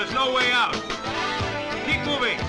There's no way out. Keep moving.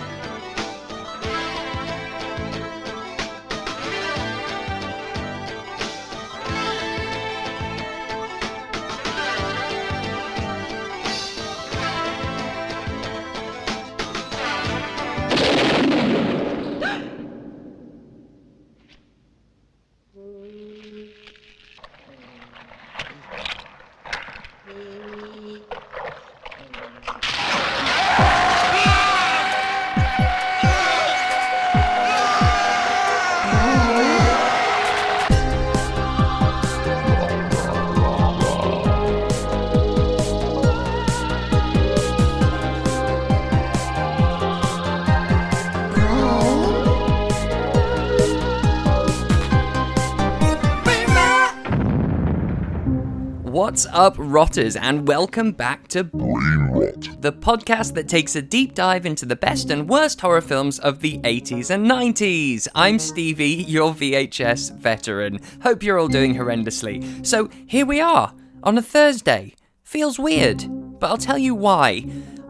What's up, Rotters, and welcome back to Brain Rot, the podcast that takes a deep dive into the best and worst horror films of the 80s and 90s. I'm Stevie, your VHS veteran. Hope you're all doing horrendously. So here we are, on a Thursday. Feels weird, but I'll tell you why.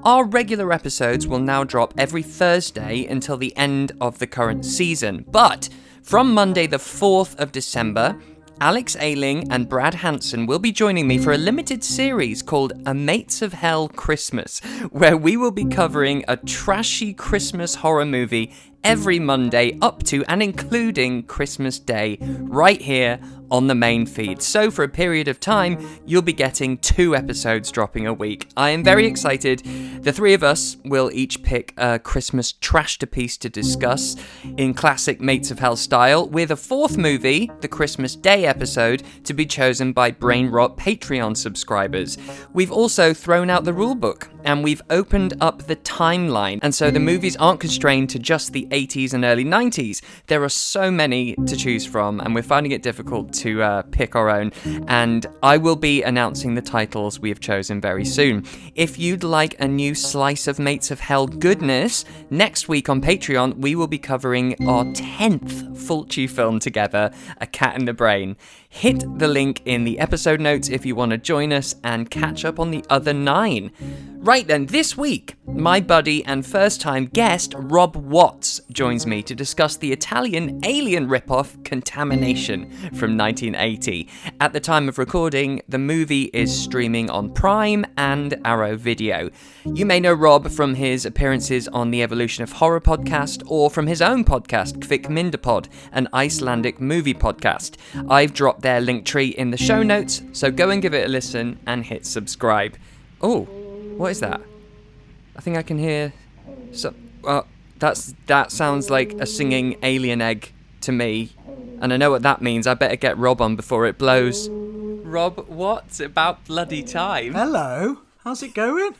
Our regular episodes will now drop every Thursday until the end of the current season. But from Monday the 4th of December, Alex Ayling and Brad Hanson will be joining me for a limited series called A Mates of Hell Christmas, where we will be covering a trashy Christmas horror movie every Monday up to and including Christmas Day, right here on the main feed. So for a period of time, you'll be getting 2 episodes dropping a week. I am very excited. The 3 of us will each pick a Christmas trash-to-piece to discuss in classic Mates of Hell style, with a 4th movie, the Christmas Day episode, to be chosen by Brain Rot Patreon subscribers. We've also thrown out the rulebook, and we've opened up the timeline, and so the movies aren't constrained to just the 80s and early 90s. There are so many to choose from, and we're finding it difficult to pick our own, and I will be announcing the titles we have chosen very soon. If you'd like a new slice of Mates of Hell goodness, next week on Patreon we will be covering our 10th Fulci film together, A Cat in the Brain. Hit the link in the episode notes if you want to join us and catch up on the other 9. Right then, this week, my buddy and first-time guest, Rob Watts, joins me to discuss the Italian alien ripoff Contamination from 1980. At the time of recording, the movie is streaming on Prime and Arrow Video. You may know Rob from his appearances on the Evolution of Horror podcast, or from his own podcast, KVIKMYNDAPOD, an Icelandic movie podcast. I've dropped their linktree in the show notes, so go and give it a listen and hit subscribe. Oh, what is that? I think I can hear that sounds like a singing alien egg to me, and I know what that means. I better get Rob on before it blows. Rob, what's about bloody time? Hello, how's it going?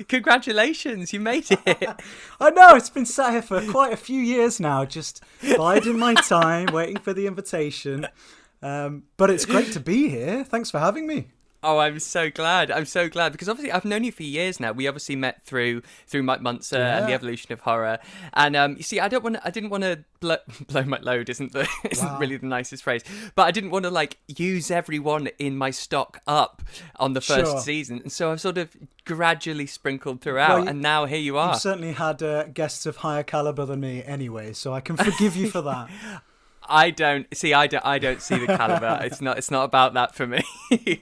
Congratulations, you made it. I know, it's been sat here for quite a few years now, just biding my time, waiting for the invitation. But it's great to be here. Thanks for having me. Oh, I'm so glad, because obviously I've known you for years now. We obviously met through Mike Munzer and the Evolution of Horror, and you see, I didn't want to blow my load. Isn't really the nicest phrase, but I didn't want to use everyone in my stock up on the first season, and so I've sort of gradually sprinkled throughout, and now here you are. You've certainly had guests of higher caliber than me, anyway, so I can forgive you for that. I don't see the caliber. It's not about that for me.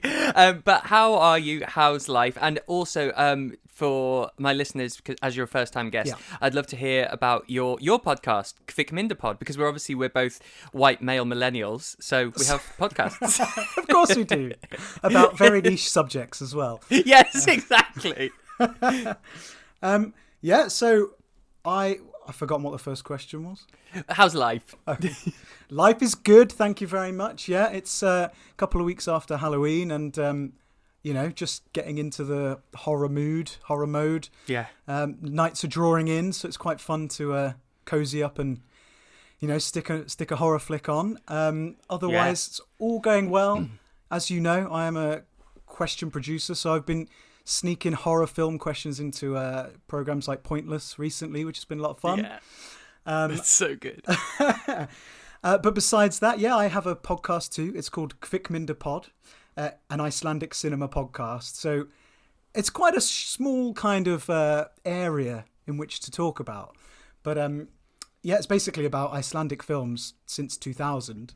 But how are you? How's life? And also, for my listeners, because as you're a first-time guest, I'd love to hear about your podcast, KVIKMYNDAPOD, because we're both white male millennials, so we have podcasts. Of course we do, about very niche subjects as well. Yes, exactly. So I've forgotten what the first question was. How's life? Life is good, thank you very much. Yeah, it's a couple of weeks after Halloween, and just getting into the horror mode. Yeah. Nights are drawing in, so it's quite fun to cozy up and stick a horror flick on. Otherwise, it's all going well. As you know, I am a question producer, so I've been sneaking horror film questions into programs like Pointless recently, which has been a lot of fun. Yeah, it's so good. But besides that, I have a podcast too. It's called KVIKMYNDAPOD, an Icelandic cinema podcast. So it's quite a small kind of area in which to talk about. But yeah, it's basically about Icelandic films since 2000,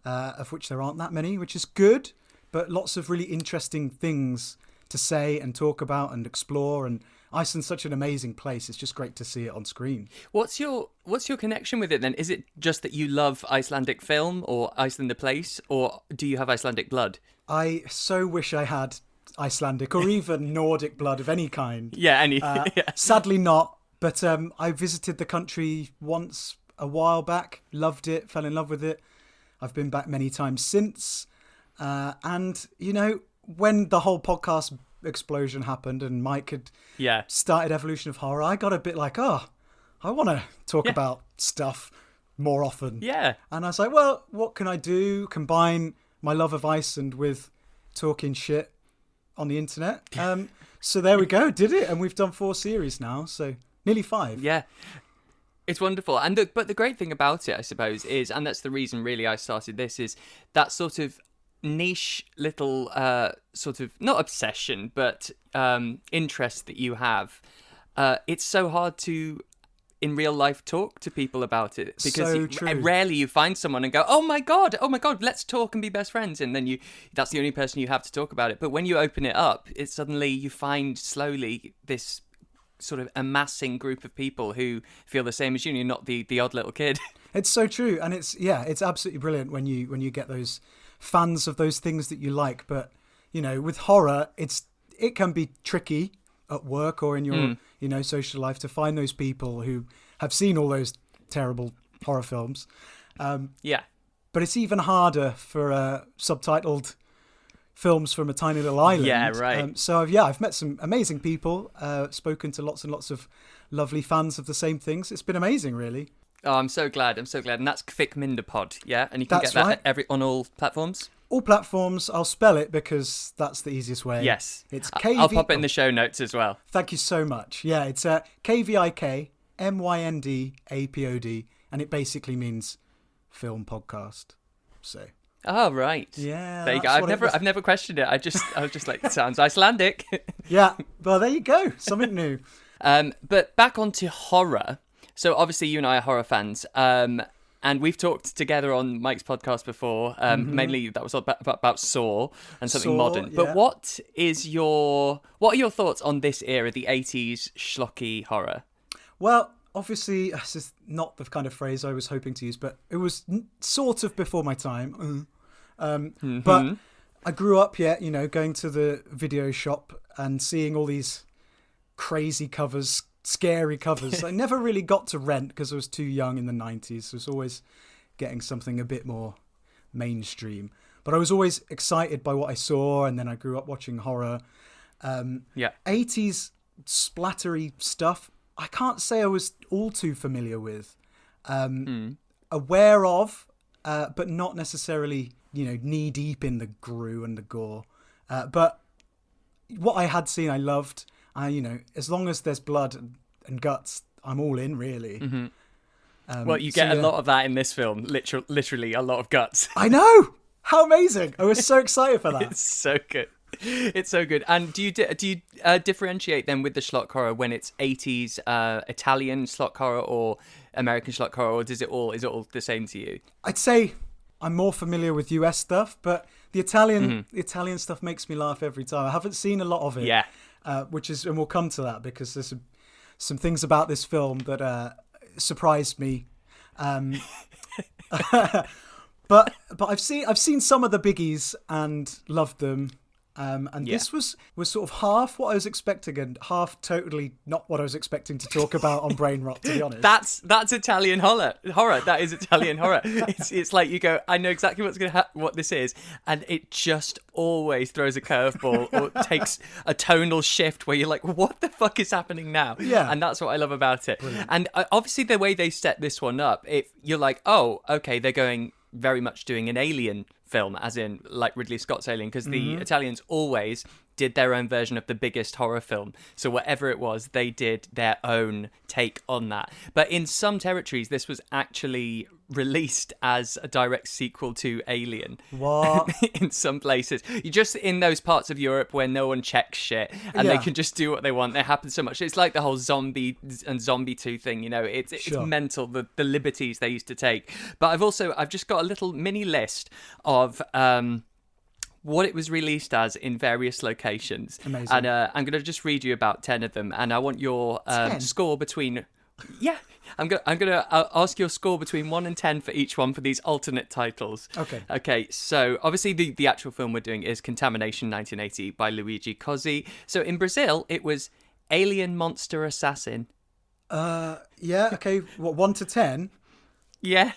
of which there aren't that many, which is good, but lots of really interesting things to say and talk about and explore. And Iceland's such an amazing place. It's just great to see it on screen. What's your connection with it then? Is it just that you love Icelandic film or Iceland the place, or do you have Icelandic blood? I so wish I had Icelandic or even Nordic blood of any kind. Yeah, Sadly not, but I visited the country once a while back, loved it, fell in love with it. I've been back many times since. And, you know, when the whole podcast explosion happened and Mike had started Evolution of Horror, I got a bit like, I want to talk about stuff more often. Yeah. And I was like, well, what can I do? Combine my love of Iceland with talking shit on the internet. So there we go, did it. And we've done 4 series now, so nearly 5. Yeah. It's wonderful. But the great thing about it, I suppose, is, and that's the reason really I started this, is that sort of niche little sort of, not obsession, but interest that you have. It's so hard to, in real life, talk to people about it, because rarely you find someone and go, oh my god, let's talk and be best friends, and then that's the only person you have to talk about it. But when you open it up, it's suddenly you find slowly this sort of amassing group of people who feel the same as you. You're not the odd little kid. It's so true, and it's absolutely brilliant when you get those fans of those things that you like. But you know, with horror, it can be tricky at work or in your social life to find those people who have seen all those terrible horror films. But it's even harder for subtitled films from a tiny little island. Yeah, right. I've met some amazing people, spoken to lots and lots of lovely fans of the same things. It's been amazing, really. Oh, I'm so glad. And that's KVIKMYNDAPOD, yeah? And you can get that on all platforms? All platforms. I'll spell it because that's the easiest way. Yes. It's I'll pop it in the show notes as well. Thank you so much. Yeah, it's KVIKMYNDAPOD, and it basically means film podcast. So. Oh, right. Yeah. There you go. I've never questioned it. I was just like, it sounds Icelandic. Yeah. Well, there you go. Something new. But back onto horror. So obviously you and I are horror fans. And we've talked together on Mike's podcast before. Mainly that was about Saw and something modern. Yeah. But what are your thoughts on this era, the 80s schlocky horror? Well, obviously, this is not the kind of phrase I was hoping to use, but it was sort of before my time. But I grew up, going to the video shop and seeing all these crazy covers, scary covers. I never really got to rent because I was too young in the 90s. So I was always getting something a bit more mainstream. But I was always excited by what I saw, and then I grew up watching horror. 80s splattery stuff, I can't say I was all too familiar with. Aware of, but not necessarily, knee deep in the grue and the gore. But what I had seen, I loved. As long as there's blood and guts, I'm all in, really. Well, you get a lot of that in this film. Literally a lot of guts. I know! How amazing! I was so excited for that. It's so good. It's so good. And do you differentiate then with the schlock horror when it's 80s Italian schlock horror or American schlock horror, or is it all the same to you? I'd say I'm more familiar with US stuff, but the Italian stuff makes me laugh every time. I haven't seen a lot of it. Yeah. And we'll come to that because there's some things about this film that surprised me. But I've seen some of the biggies and loved them. This was sort of half what I was expecting and half totally not what I was expecting to talk about on Brain Rot, to be honest. That's Italian horror. That is Italian horror. It's like you go, I know exactly what this is, and it just always throws a curveball or takes a tonal shift where you're like, what the fuck is happening now? Yeah. And that's what I love about it. Brilliant. And obviously the way they set this one up, you're like, oh, okay, they're going very much doing an Alien film, as in like Ridley Scott's Alien, because the Italians always did their own version of the biggest horror film. So whatever it was, they did their own take on that. But in some territories, this was actually released as a direct sequel to Alien. What? In some places. You just in those parts of Europe where no one checks shit and they can just do what they want. It happens so much. It's like the whole Zombie 2 thing, you know. It's mental, the liberties they used to take. But I've just got a little mini list of what it was released as in various locations. Amazing. And I'm going to just read you about 10 of them, and I want your score between... Yeah, I'm gonna ask your score between 1 and 10 for each one for these alternate titles. Okay. So obviously the actual film we're doing is Contamination 1980 by Luigi Cozzi. So in Brazil it was Alien Monster Assassin. Yeah. Okay. What, 1 to 10? Yeah.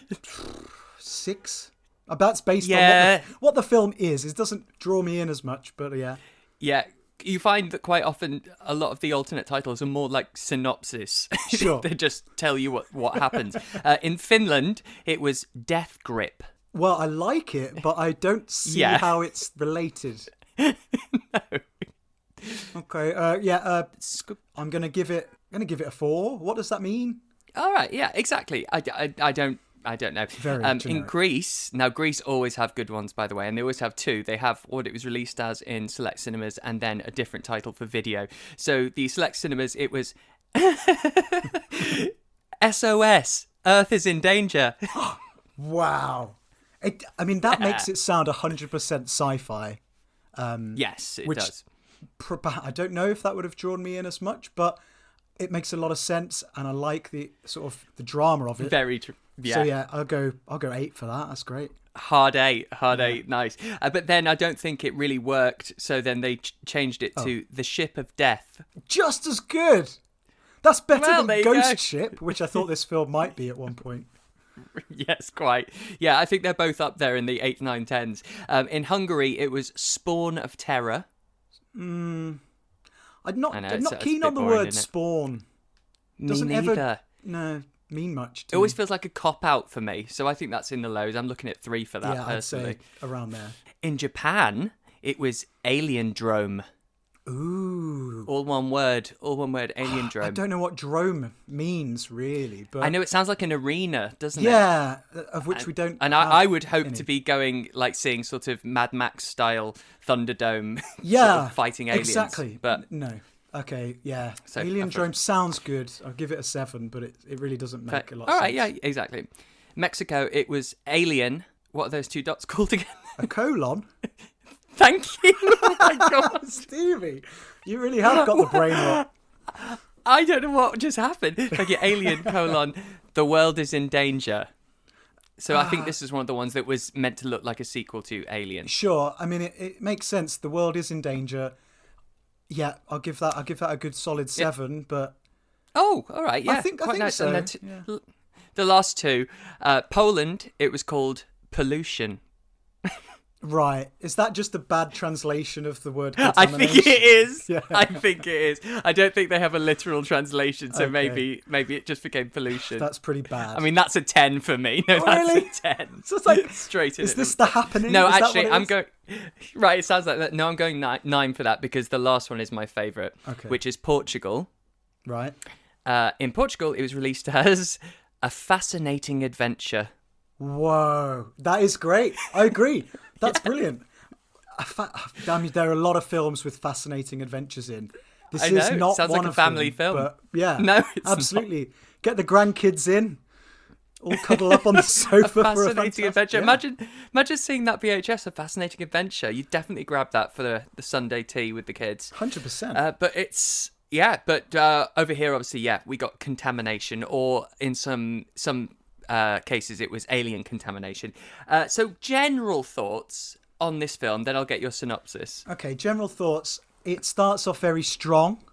6. That's based on what the film is. It doesn't draw me in as much, but yeah. Yeah. You find that quite often a lot of the alternate titles are more like synopsis. Sure. They just tell you what happens. In Finland, it was Death Grip. Well, I like it, but I don't see how it's related. No. Okay. I'm gonna give it a 4. What does that mean? All right. Yeah. Exactly. I don't know. Very generic. In Greece, now Greece always have good ones, by the way, and they always have 2. They have what it was released as in select cinemas and then a different title for video. So the select cinemas, it was SOS, Earth is in danger. Wow. That makes it sound 100% sci-fi. Yes, it does. I don't know if that would have drawn me in as much, but it makes a lot of sense, and I like the sort of the drama of it. Very true. Yeah. So yeah, I'll go 8 for that. That's great. Hard 8, nice. But then I don't think it really worked, so then they changed it to The Ship of Death. Just as good. That's better than Ghost Ship, which I thought this film might be at one point. Yes, quite. Yeah, I think they're both up there in the 8, 9, 10s. In Hungary, it was Spawn of Terror. I'm not keen on the word spawn. Me neither. Mean much to it always feels like a cop-out for me, so I think that's in the lows. I'm looking at 3 for that, personally. I'd say around there. In Japan, it was Alien Drome. Ooh. All one word, Alien Drome. I don't know what drome means, really. But I know it sounds like an arena, doesn't it? Yeah, of which we don't And I would hope to be going, like, seeing sort of Mad Max-style Thunderdome sort of fighting aliens. Exactly. But no. Okay, yeah. So, Alien Drome sounds good. I'll give it a 7, but it really doesn't make a lot of sense. All right, yeah, exactly. Mexico, it was Alien. What are those 2 dots called again? A colon? Thank you. Oh my God. Stevie, you really have got the brain rot. I don't know what just happened. Like Alien : The World is in Danger. So I think this is one of the ones that was meant to look like a sequel to Alien. Sure. I mean, it makes sense. The world is in danger. Yeah, I'll give that a good solid 7. But all right. Yeah, I think nice. so. And then the last 2, Poland. It was called Pollution. Right. Is that just a bad translation of the word contamination? I think it is. Yeah. I think it is. I don't think they have a literal translation, so maybe it just became pollution. That's pretty bad. I mean, that's a 10 for me. No, really? that's a 10. So it's like, straight in. Is this the happening? No, is actually, I'm going... Right, it sounds like that. No, I'm going 9 for that because the last one is my favourite, which is Portugal. Right. In Portugal, it was released as A Fascinating Adventure. Whoa. That is great. I agree. That's brilliant. I mean, there are a lot of films with fascinating adventures in. This is not sounds one like a of family them, film. But yeah, no, it's absolutely. Not. Get the grandkids in, all cuddle up on the sofa for a fascinating adventure. Yeah. Imagine seeing that VHS, A Fascinating Adventure. You'd definitely grab that for the Sunday tea with the kids. 100%. But it's over here, obviously, we got Contamination, or in some cases it was Alien Contamination. So general thoughts on this film, then I'll get your synopsis. Okay, general thoughts. It starts off very strong.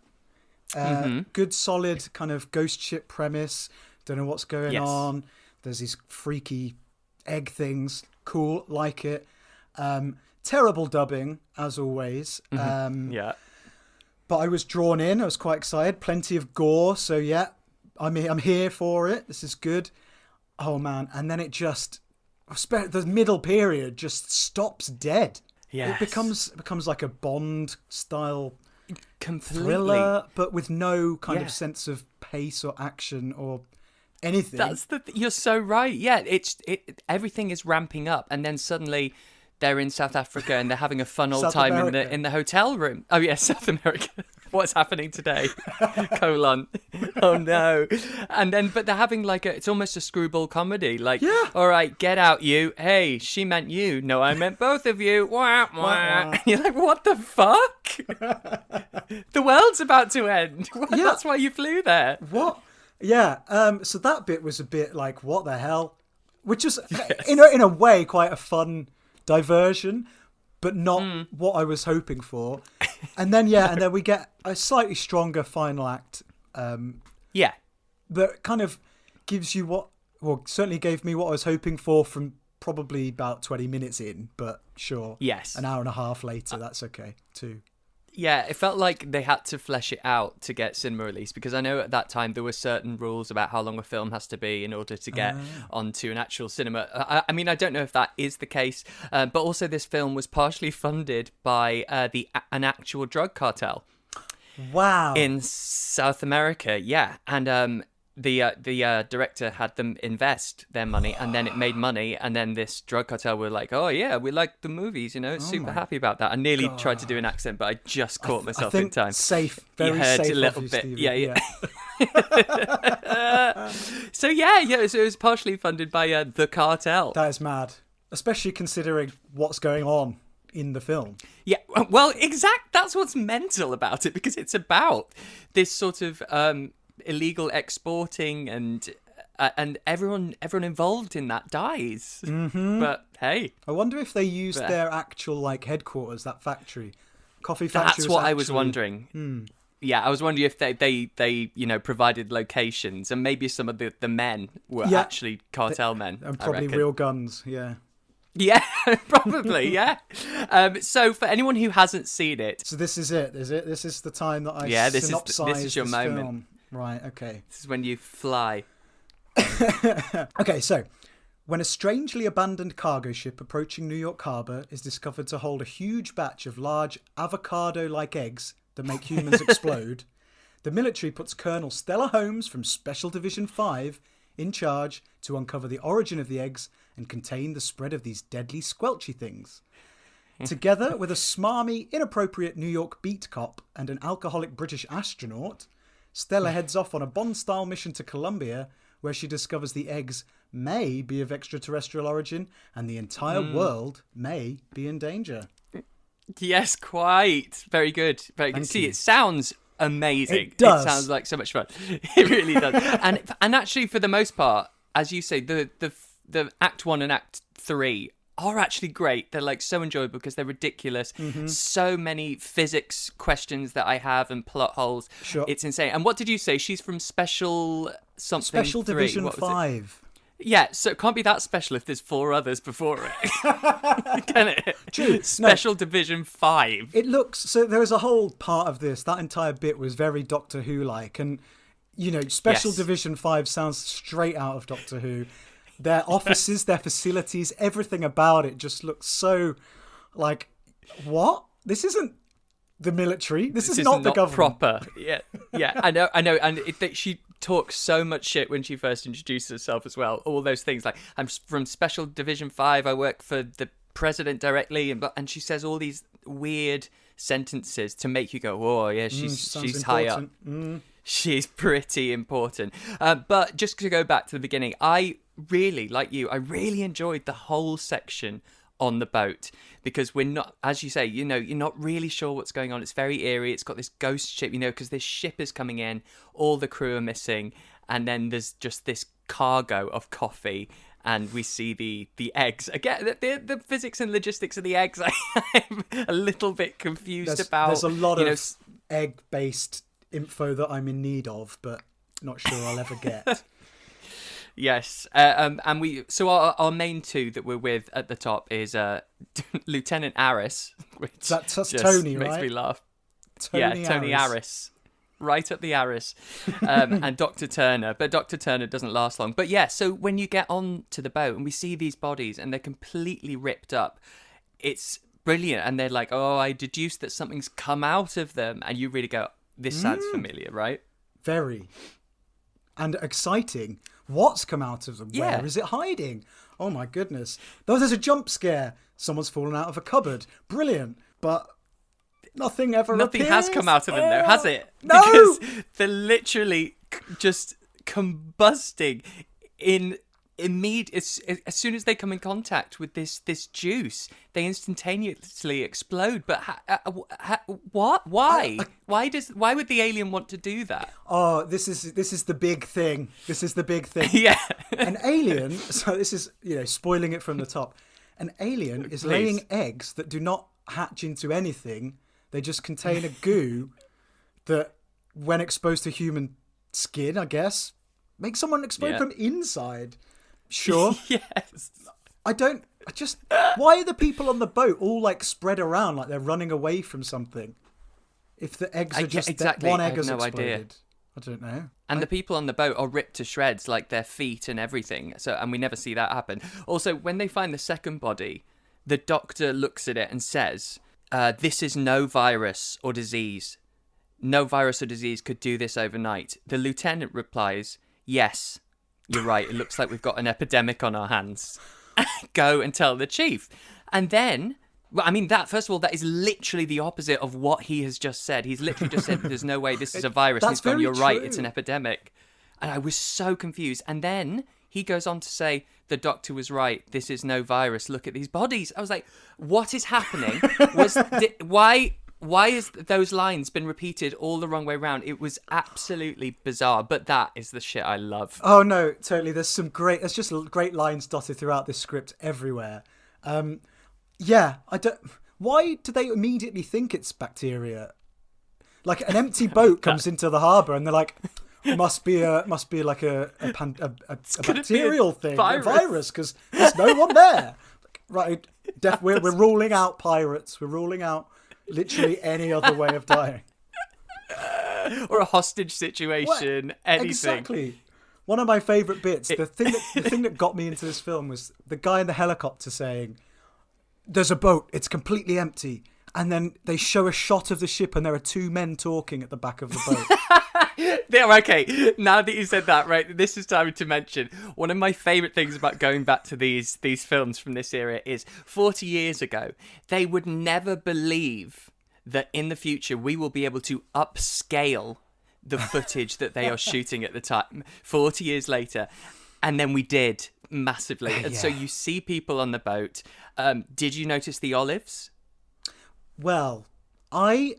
Good solid kind of ghost ship premise. Don't know what's going on. There's these freaky egg things. Cool, like it. Terrible dubbing, as always. Yeah. But I was drawn in. I was quite excited. Plenty of gore. So yeah, I'm here for it. This is good. Oh man, and then it just, the middle period just stops dead. Yes. It becomes like a Bond style completely thriller, but with no kind of sense of pace or action or anything. You're so right. Yeah, everything is ramping up, and then suddenly they're in South Africa and they're having a fun old time in the hotel room. Oh yeah, South America. What's happening today? Colon. Oh no. And then, but they're having it's almost a screwball comedy. All right, get out, you. Hey, she meant you. No, I meant both of you. Wah, wah. And you're like, what the fuck? The world's about to end. Yeah. That's why you flew there. What? Yeah. So that bit was a bit like, what the hell? Which is, in a way, quite a fun diversion, but not what I was hoping for. And then and then we get a slightly stronger final act. That kind of gives you certainly gave me what I was hoping for from probably about 20 minutes in, but sure. Yes. An hour and a half later, that's okay too. Yeah, it felt like they had to flesh it out to get cinema release, because I know at that time there were certain rules about how long a film has to be in order to get onto an actual cinema. I mean, I don't know if that is the case, but also this film was partially funded by an actual drug cartel. Wow. In South America, yeah. And the director had them invest their money, and then it made money, and then this drug cartel were like, oh yeah, we like the movies, super happy about that. I nearly tried to do an accent, but I just caught myself in time. Safe, very safe. safe, a little bit. Stephen. Yeah. So it was partially funded by the cartel. That is mad, especially considering what's going on in the film. Yeah, well, that's what's mental about it, because it's about this sort of illegal exporting, and everyone involved in that dies. Mm-hmm. But hey, I wonder if they used their actual headquarters, that factory, coffee factory. That's what I was wondering. Yeah, I was wondering if they provided locations, and maybe some of the men were actually cartel men, and probably real guns. Yeah, probably, yeah. So for anyone who hasn't seen it... So this is it, is it? This is the time that I synopsise this is your moment. Film. Right, okay. This is when you fly. Okay, so when a strangely abandoned cargo ship approaching New York Harbour is discovered to hold a huge batch of large avocado-like eggs that make humans explode, the military puts Colonel Stella Holmes from Special Division 5 in charge to uncover the origin of the eggs and contain the spread of these deadly squelchy things. Together with a smarmy, inappropriate New York beat cop and an alcoholic British astronaut, Stella heads off on a Bond-style mission to Colombia, where she discovers the eggs may be of extraterrestrial origin and the entire world may be in danger. Yes, quite. Very good. Very good. See, it sounds amazing. It does. It sounds like so much fun. It really does. And actually, for the most part, as you say, the Act 1 and Act 3 are actually great. They're so enjoyable because they're ridiculous. Mm-hmm. So many physics questions that I have and plot holes. Sure. It's insane. And what did you say? She's from Special something Special 3. Division 5. Yeah, so it can't be that special if there's 4 others before it. Can it? True. Special Division 5. It looks... So there was a whole part of this. That entire bit was very Doctor Who-like. And, Special Division 5 sounds straight out of Doctor Who. Their offices, their facilities, everything about it just looks so what? This isn't the military. This is not the government. Proper. Yeah, I know. And she talks so much shit when she first introduces herself as well. All those things I'm from Special Division 5. I work for the president directly, and she says all these weird sentences to make you go, "Oh, yeah, she's high up. She's pretty important." But just to go back to the beginning, I really, like you, I really enjoyed the whole section on the boat, because we're not, as you say, you're not really sure what's going on. It's very eerie. It's got this ghost ship, because this ship is coming in, all the crew are missing, and then there's just this cargo of coffee, and we see the eggs. Again, the physics and logistics of the eggs, I'm a little bit confused about. There's a lot of egg-based info that I'm in need of, but not sure I'll ever get. Yes, and our main two that we're with at the top is Lieutenant Aris, which that's just Tony, makes right? me laugh. Tony Aris, right up the Aris, and Dr. Turner. But Dr. Turner doesn't last long. But yeah, so when you get on to the boat and we see these bodies and they're completely ripped up, it's brilliant. And they're like, oh, I deduced that something's come out of them. And you really go, this sounds familiar, right? Very. And exciting. What's come out of them? Yeah. Where is it hiding? Oh my goodness. Though there's a jump scare. Someone's fallen out of a cupboard. Brilliant. But nothing appears. Has come out of them, though, has it? No! Because they're literally just combusting in immediate. As soon as they come in contact with this juice, they instantaneously explode. But what? Why? Why would the alien want to do that? Oh, this is the big thing. This is the big thing. Yeah. An alien. So this is spoiling it from the top. An alien is laying eggs that do not hatch into anything. They just contain a goo that, when exposed to human skin, I guess, makes someone explode from inside. Sure. Yes. Why are the people on the boat all like spread around like they're running away from something? If the eggs are just exactly. one egg has no exploded. Idea. I don't know. And the people on the boat are ripped to shreds, like their feet and everything. And we never see that happen. Also, when they find the second body, the doctor looks at it and says, this is no virus or disease. No virus or disease could do this overnight. The lieutenant replies, yes, you're right. It looks like we've got an epidemic on our hands. Go and tell the chief. And then, first of all, that is literally the opposite of what he has just said. He's literally just said, there's no way this is a virus. And he's gone, you're right, it's an epidemic. And I was so confused. And then he goes on to say, the doctor was right. This is no virus. Look at these bodies. I was like, what is happening? Why has those lines been repeated all the wrong way around? It was absolutely bizarre, but that is the shit I love. Oh no, totally. There's just great lines dotted throughout this script everywhere. Why do they immediately think it's bacteria? Like an empty boat comes into the harbour and they're like, must be like a bacterial thing, a virus, because there's no one there. Right, we're ruling out pirates. We're ruling out literally any other way of dying. Or a hostage situation, anything. Exactly. One of my favourite bits, the thing that got me into this film was the guy in the helicopter saying, there's a boat, it's completely empty. And then they show a shot of the ship and there are two men talking at the back of the boat. Okay, now that you said that, right, this is time to mention one of my favourite things about going back to these films from this era is 40 years ago, they would never believe that in the future we will be able to upscale the footage that they are shooting at the time 40 years later. And then we did massively. And so you see people on the boat. Did you notice the olives? Well, I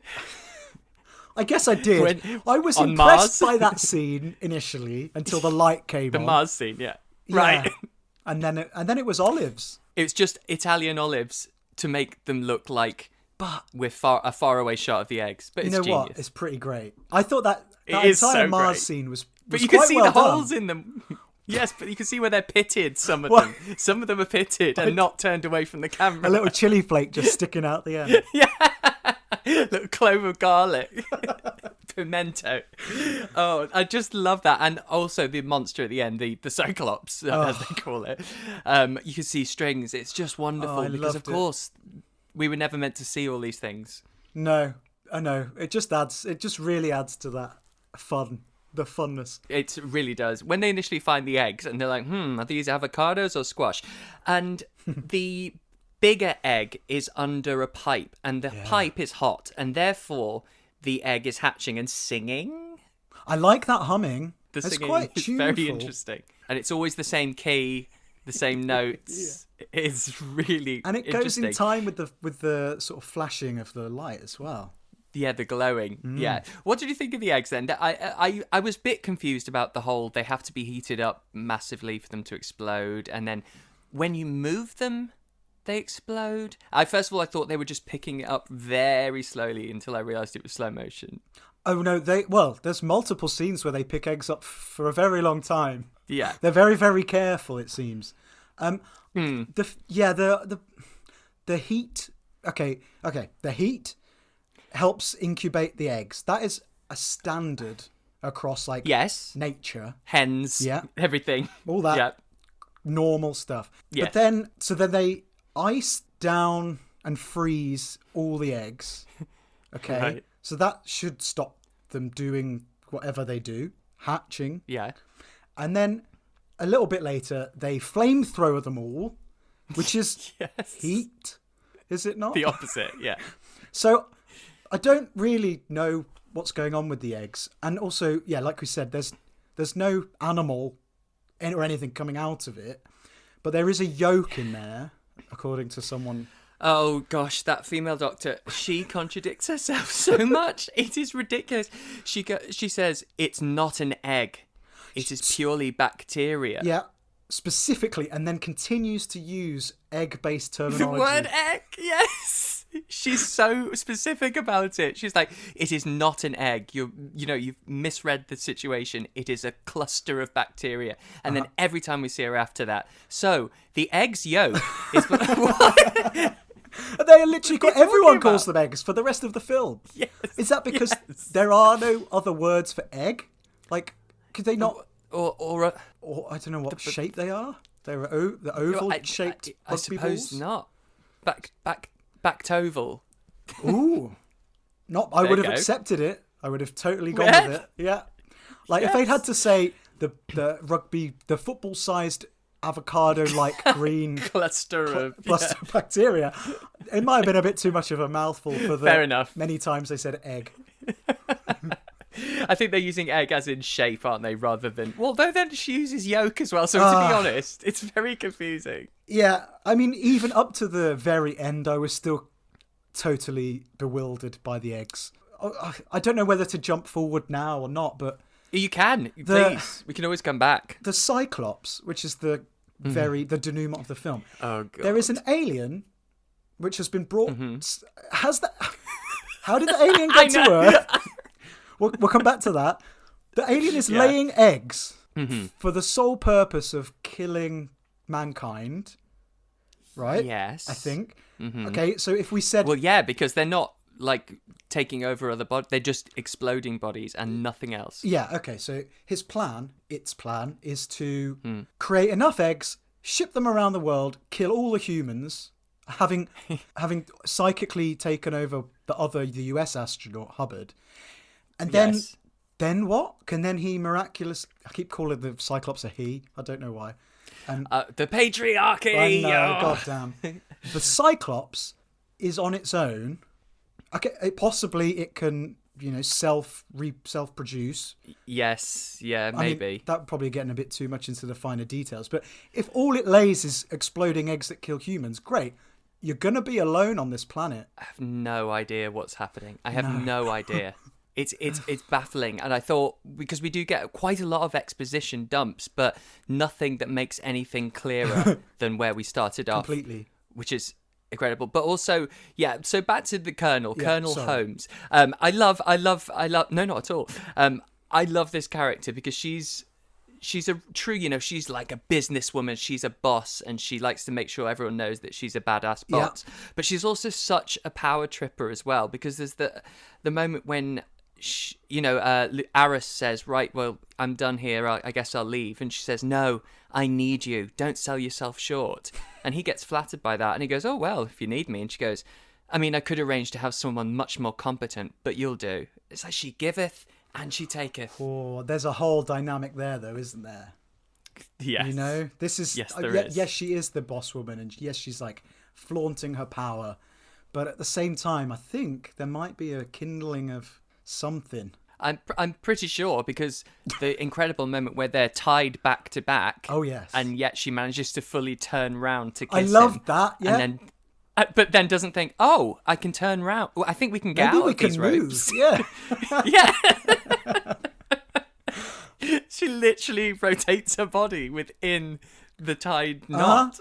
guess I did. I was on impressed Mars? by that scene initially until the light came on. The Mars scene, yeah. Right. And then it was olives. It's just Italian olives to make them look like a far away shot of the eggs. But you it's know genius. what? It's pretty great. I thought that It is entire so Mars great. scene was But you can quite see well the done. holes in them. Yes, but you can see where they're pitted, some of What? them. Some of them are pitted and not turned away from the camera. A little chili flake just sticking out the end. Little clove of garlic. Pimento. Oh, I just love that. And also the monster at the end, the Cyclops, as they call it. You can see strings. It's just wondful because, of course, we were never meant to see all these things. No, I know. It just really adds to that fun. The funness. It really does. When they initially find the eggs and they're like, are these avocados or squash? And the bigger egg is under a pipe and the pipe is hot and therefore the egg is hatching and singing. I like that humming. The it's singing quite is tuneful. very interesting. And it's always the same key, the same notes. It's really and it goes in time with the sort of flashing of the light as well. Yeah, the glowing. Yeah. What did you think of the eggs then? I was a bit confused about the whole they have to be heated up massively for them to explode. And then when you move them, they explode. First of all, I thought they were just picking it up very slowly until I realised it was slow motion. Oh, no. There's multiple scenes where they pick eggs up for a very long time. Yeah. They're very, very careful, it seems. The heat... Okay. The heat helps incubate the eggs. That is a standard across nature. Hens, everything. All that normal stuff. But then they ice down and freeze all the eggs. Okay, Right. so that should stop them doing whatever they do, hatching. Yeah. And then a little bit later, they flamethrower them all, which is Yes. heat, is it not? The opposite, yeah. So I don't really know what's going on with the eggs. And also, yeah, like we said, there's no animal or anything coming out of it. But there is a yolk in there, according to someone. Oh gosh, that female doctor, she contradicts herself so much. It is ridiculous. She says it's not an egg. It is purely bacteria. Yeah, specifically, and then continues to use egg-based terminology. The word egg, yes. She's so specific about it. She's like, it is not an egg. You've misread the situation. It is a cluster of bacteria. And then every time we see her after that. So the egg's yolk is what? They literally everyone calls them eggs for the rest of the film. Yes. Is that because there are no other words for egg? Like, could they not? Or I don't know what shape they are. They're the oval shaped. I suppose not. Bactoval. Ooh, not. I would have accepted it. I would have totally gone with it. Yeah, like if they'd had to say the football-sized avocado-like green cluster of bacteria, it might have been a bit too much of a mouthful for the Fair enough. many times they said egg. I think they're using egg as in shape, aren't they, rather than... Well, though then she uses yolk as well, so to be honest, it's very confusing. Yeah, I mean, even up to the very end, I was still totally bewildered by the eggs. I don't know whether to jump forward now or not, but... You can, please. We can always come back. The Cyclops, which is the denouement of the film. Oh, God. There is an alien which has been brought... Has that... How did the alien get to Earth? We'll come back to that. The alien is laying eggs for the sole purpose of killing mankind, right? Yes. I think. Okay, so if we said... Well, yeah, because they're not, like, taking over other bodies. They're just exploding bodies and nothing else. Yeah, okay, so its plan, is to create enough eggs, ship them around the world, kill all the humans, having psychically taken over the US astronaut, Hubbard. And then what? Can then he I keep calling the Cyclops a he. I don't know why. The patriarchy! I know, goddamn. The Cyclops is on its own. Okay, it can, self-produce. Yes, yeah, maybe. I mean, that would probably getting a bit too much into the finer details. But if all it lays is exploding eggs that kill humans, great. You're going to be alone on this planet. I have no idea what's happening. I have no idea. It's baffling, and I thought, because we do get quite a lot of exposition dumps, but nothing that makes anything clearer than where we started off. Completely. Which is incredible. But also, so back to the Colonel Holmes. I love, no, not at all. I love this character because she's a true, she's like a businesswoman, she's a boss, and she likes to make sure everyone knows that she's a badass boss. Yeah. But she's also such a power tripper as well, because there's the moment when Aris says, right, well, I'm done here, I guess I'll leave. And she says, no, I need you. Don't sell yourself short. And he gets flattered by that. And he goes, oh, well, if you need me. And she goes, I mean, I could arrange to have someone much more competent, but you'll do. It's like she giveth and she taketh. Oh, there's a whole dynamic there, though, isn't there? Yes. This is... Yes, there is. Yes, she is the boss woman. And yes, she's like flaunting her power. But at the same time, I think there might be a kindling of something. I'm pretty sure, because the incredible moment where they're tied back to back. Oh yes. And yet she manages to fully turn round to kiss him. I love that. Yeah. And then, but then doesn't think, oh, I can turn round. Well, I think we can get out of these ropes. Yeah. Yeah. She literally rotates her body within the tied knot.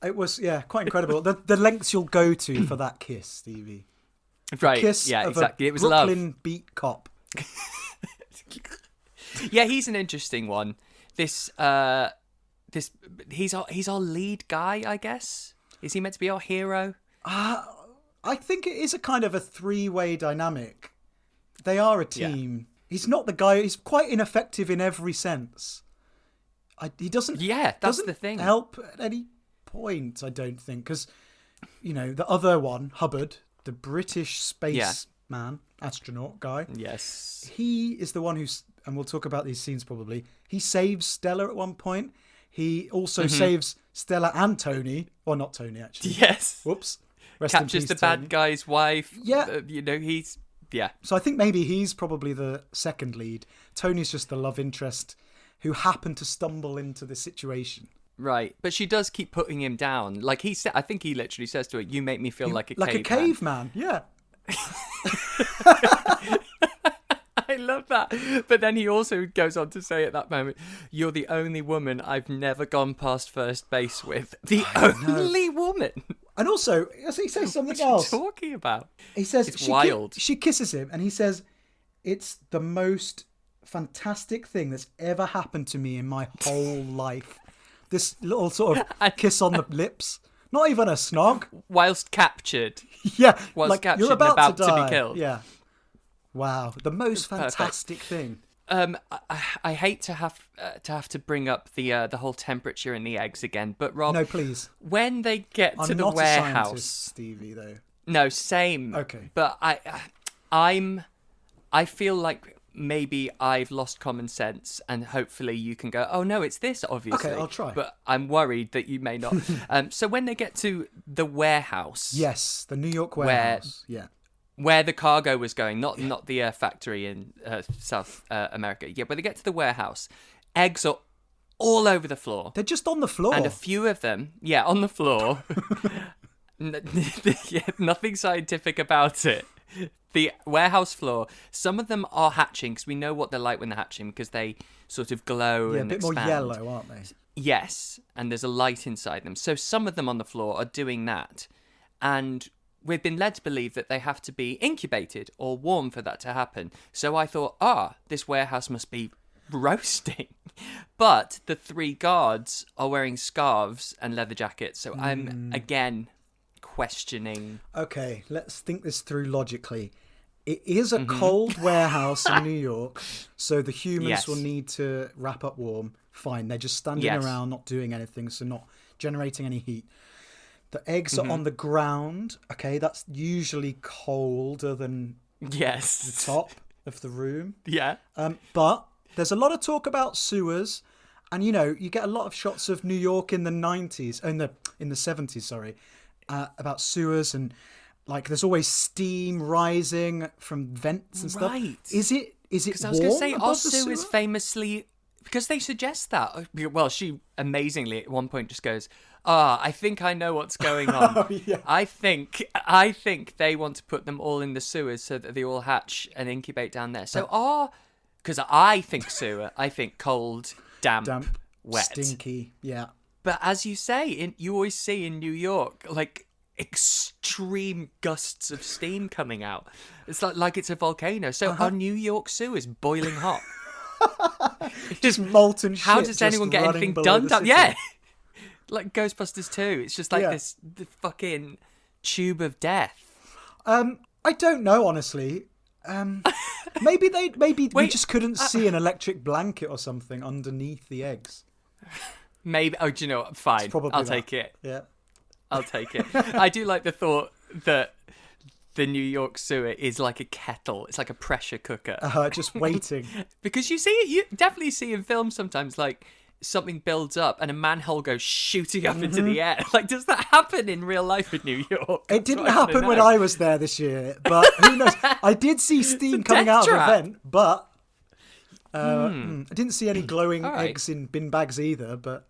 It was quite incredible. The lengths you'll go to for that kiss, Stevie. Right. Kiss yeah. Of exactly. It was Brooklyn love. Beat cop. Yeah, he's an interesting one. He's our lead guy, I guess. Is he meant to be our hero? I think it is a kind of a three-way dynamic. They are a team. Yeah. He's not the guy. He's quite ineffective in every sense. He doesn't. Yeah, that's the thing. Help at any point. I don't think, because the other one, Hubbard, the British space man, astronaut guy. Yes. He is the one and we'll talk about these scenes probably, he saves Stella at one point. He also saves Stella and Tony, or not Tony actually. Yes. Whoops. Rest Captures in peace, the Tony. bad guy's wife. Yeah. He's... Yeah. So I think maybe he's probably the second lead. Tony's just the love interest who happened to stumble into this situation. Right. But she does keep putting him down. Like I think he literally says to her, "You make me feel like a caveman." Like a caveman, yeah. I love that. But then he also goes on to say at that moment, "You're the only woman I've never gone past first base with." The only woman. And also, he says something What else. are you talking about? He says it's wild. She kisses him, and he says, "It's the most fantastic thing that's ever happened to me in my whole life." This little sort of kiss on the lips. Not even a snog. Whilst captured. Yeah. Whilst captured you're about and about to be killed. Yeah. Wow. The most fantastic thing. I hate to have to bring up the whole temperature in the eggs again, but Rob, no, please. When they get to the I'm not warehouse, a scientist, Stevie, though. No, same. Okay, but I feel like maybe I've lost common sense, and hopefully you can go, "Oh no, it's this." Obviously, okay, I'll try. But I'm worried that you may not. So when they get to the warehouse, yes, the New York warehouse, where the cargo was going, not the factory in South America. Yeah, when they get to the warehouse, eggs are all over the floor. They're just on the floor. And a few of them, on the floor. Nothing scientific about it. The warehouse floor, some of them are hatching, because we know what they're like when they're hatching, because they sort of glow and expand. a bit more yellow, aren't they? Yes, and there's a light inside them. So some of them on the floor are doing that. And we've been led to believe that they have to be incubated or warm for that to happen. So I thought, this warehouse must be roasting. But the three guards are wearing scarves and leather jackets. So I'm, again, questioning. Okay, let's think this through logically. It is a cold warehouse in New York, so the humans will need to wrap up warm. Fine, they're just standing around, not doing anything, so not generating any heat. The eggs are on the ground. Okay, that's usually colder than the top of the room. Yeah. But there's a lot of talk about sewers, and you get a lot of shots of New York in the 90s, in the 70s, sorry, about sewers, and like there's always steam rising from vents and stuff. Right. Is it Because I warm was going to say, above are the sewers sewer? famously... Because they suggest that. Well, she amazingly at one point just goes, I think I know what's going on. Oh, yeah. I think they want to put them all in the sewers so that they all hatch and incubate down there. So because I think sewer, I think cold, damp, wet. Stinky, yeah. But as you say, you always see in New York, like, extreme gusts of steam coming out. It's like it's a volcano. So are New York sewers boiling hot? Just molten shit. How does anyone get anything done? Yeah. Like Ghostbusters 2. It's just like the fucking tube of death. I don't know, honestly. Maybe we just couldn't see an electric blanket or something underneath the eggs. Maybe. Oh, do you know what? Fine. I'll take it. Yeah. I'll take it. I do like the thought that the New York sewer is like a kettle. It's like a pressure cooker. Just waiting. Because you definitely see in films sometimes, like, something builds up and a manhole goes shooting up into the air. Like, does that happen in real life in New York? It didn't happen when I was there this year, but who knows? I did see steam coming out of the vent, but I didn't see any glowing eggs in bin bags either, but...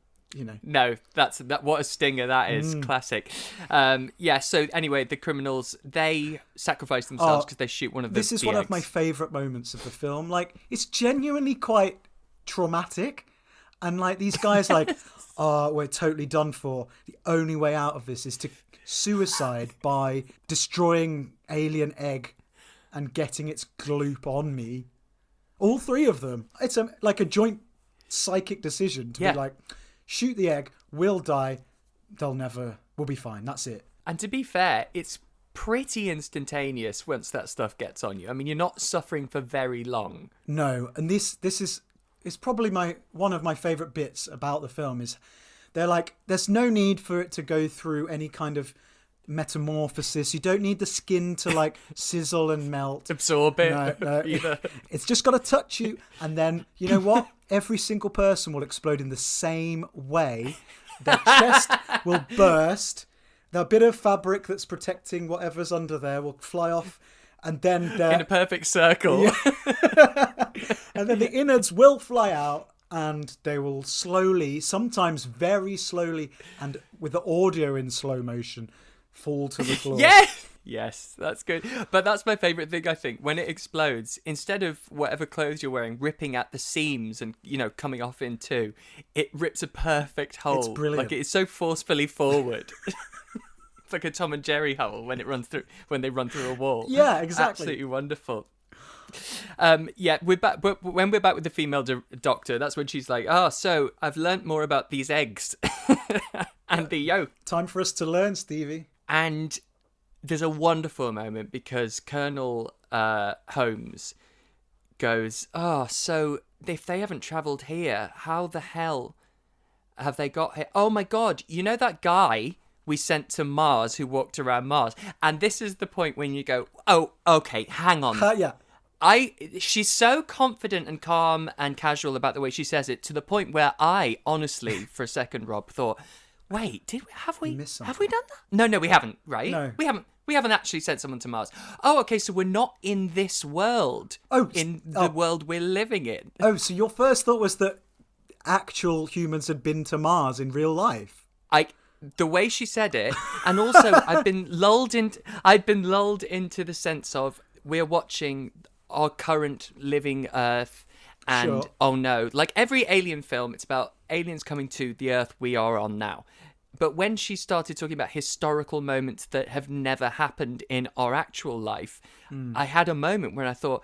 No, that. What a stinger that is. Classic. So anyway, the criminals, they sacrifice themselves because they shoot one of the This is one of my favourite moments of the film. Like, it's genuinely quite traumatic. And, like, these guys, like, we're totally done for. The only way out of this is to suicide by destroying alien egg and getting its gloop on me. All three of them. It's like a joint psychic decision to be like... Shoot the egg, we'll die, we'll be fine, that's it. And to be fair, it's pretty instantaneous once that stuff gets on you. I mean, you're not suffering for very long. No, and this is probably one of my favourite bits about the film is they're like, there's no need for it to go through any kind of metamorphosis. You don't need the skin to like sizzle and melt. Absorb it. No. Either. It's just got to touch you. And then, you know what? Every single person will explode in the same way. Their chest will burst. The bit of fabric that's protecting whatever's under there will fly off. And then in a perfect circle. Yeah. And then the innards will fly out. And they will slowly, sometimes very slowly, and with the audio in slow motion, fall to the floor. Yes, that's good. But that's my favourite thing, I think. When it explodes, instead of whatever clothes you're wearing ripping at the seams and, coming off in two, it rips a perfect hole. It's brilliant. Like, it's so forcefully forward. It's like a Tom and Jerry hole when they run through a wall. Yeah, exactly. Absolutely wonderful. We're back. But when we're back with the female doctor, that's when she's like, "Oh, so I've learnt more about these eggs and the yolk. Time for us to learn, Stevie." And there's a wonderful moment because Colonel Holmes goes, "Oh, so if they haven't travelled here, how the hell have they got here? Oh my God, you know that guy we sent to Mars who walked around Mars?" And this is the point when you go, "Oh, okay, hang on." Yeah. She's so confident and calm and casual about the way she says it to the point where I honestly, for a second, Rob, thought, wait, have we done that? No, we haven't, right? No. We haven't actually sent someone to Mars. Oh, okay, so we're not in this world. In the world we're living in. Oh, so your first thought was that actual humans had been to Mars in real life? The way she said it, and also I'd been lulled into the sense of we're watching our current living Earth, and oh no, like every alien film, it's about aliens coming to the Earth we are on now. But when she started talking about historical moments that have never happened in our actual life, I had a moment where I thought,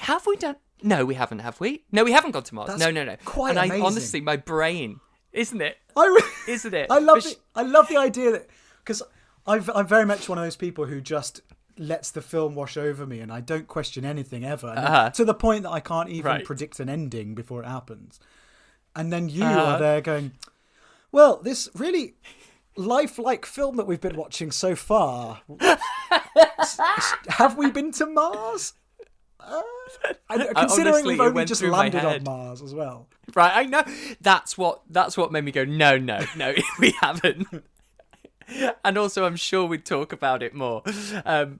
have we done? No, we haven't, have we? No, we haven't gone to Mars. That's No. Quite and amazing. Honestly, my brain, isn't it? Isn't it? I love the idea that, because I'm very much one of those people who just lets the film wash over me and I don't question anything ever, to the point that I can't even predict an ending before it happens. And then you are there going, well, this really lifelike film that we've been watching so far, have we been to Mars? Considering honestly, we've only just landed on Mars as well. Right, I know. That's what made me go, no, we haven't. And also, I'm sure we'd talk about it more.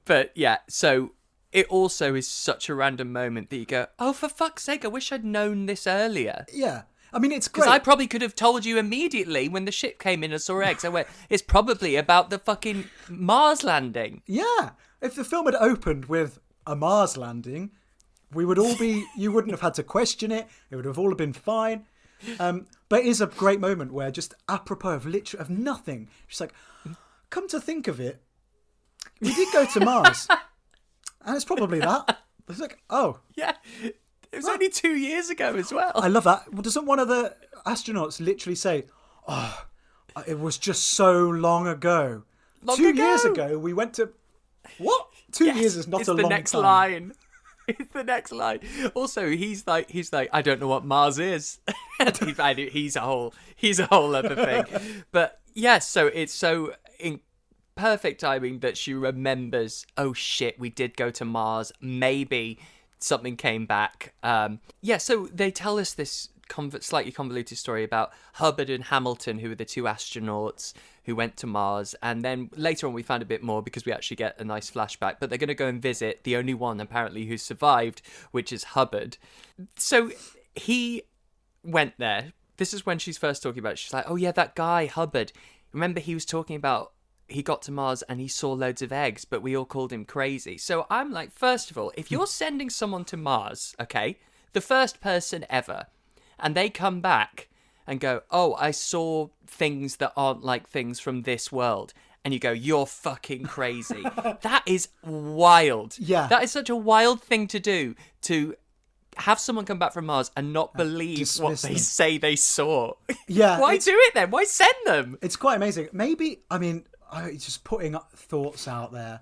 But yeah, so it also is such a random moment that you go, oh, for fuck's sake, I wish I'd known this earlier. Yeah. I mean, it's great. Because I probably could have told you immediately when the ship came in and saw eggs. I went, it's probably about the fucking Mars landing. Yeah. If the film had opened with a Mars landing, we would all be, you wouldn't have had to question it. It would have all been fine. But it is a great moment where just apropos of nothing, she's like, come to think of it, we did go to Mars. And it's probably that. It's like, oh. Yeah. It was only 2 years ago as well. I love that. Well, doesn't one of the astronauts literally say, oh, it was just so long ago. 2 years ago, we went to... What? 2 years is not a long time. It's the next line. It's the next line. Also, he's like, I don't know what Mars is. he's a whole other thing. But yes, so it's so in perfect timing that she remembers, oh shit, we did go to Mars. Maybe something came back. So they tell us this slightly convoluted story about Hubbard and Hamilton, who were the two astronauts who went to Mars, and then later on we found a bit more because we actually get a nice flashback, but they're going to go and visit the only one apparently who survived, which is Hubbard. So he went there. This is when she's first talking about it. She's like, oh yeah, that guy Hubbard, remember he was talking about he got to Mars and he saw loads of eggs, but we all called him crazy. So I'm like, first of all, if you're sending someone to Mars, okay, the first person ever, and they come back and go, oh, I saw things that aren't like things from this world, and you go, you're fucking crazy. That is wild. Yeah. That is such a wild thing to do, to have someone come back from Mars and not believe what they say they saw. Yeah. Why do it then? Why send them? It's quite amazing. Maybe, I mean, just putting up thoughts out there.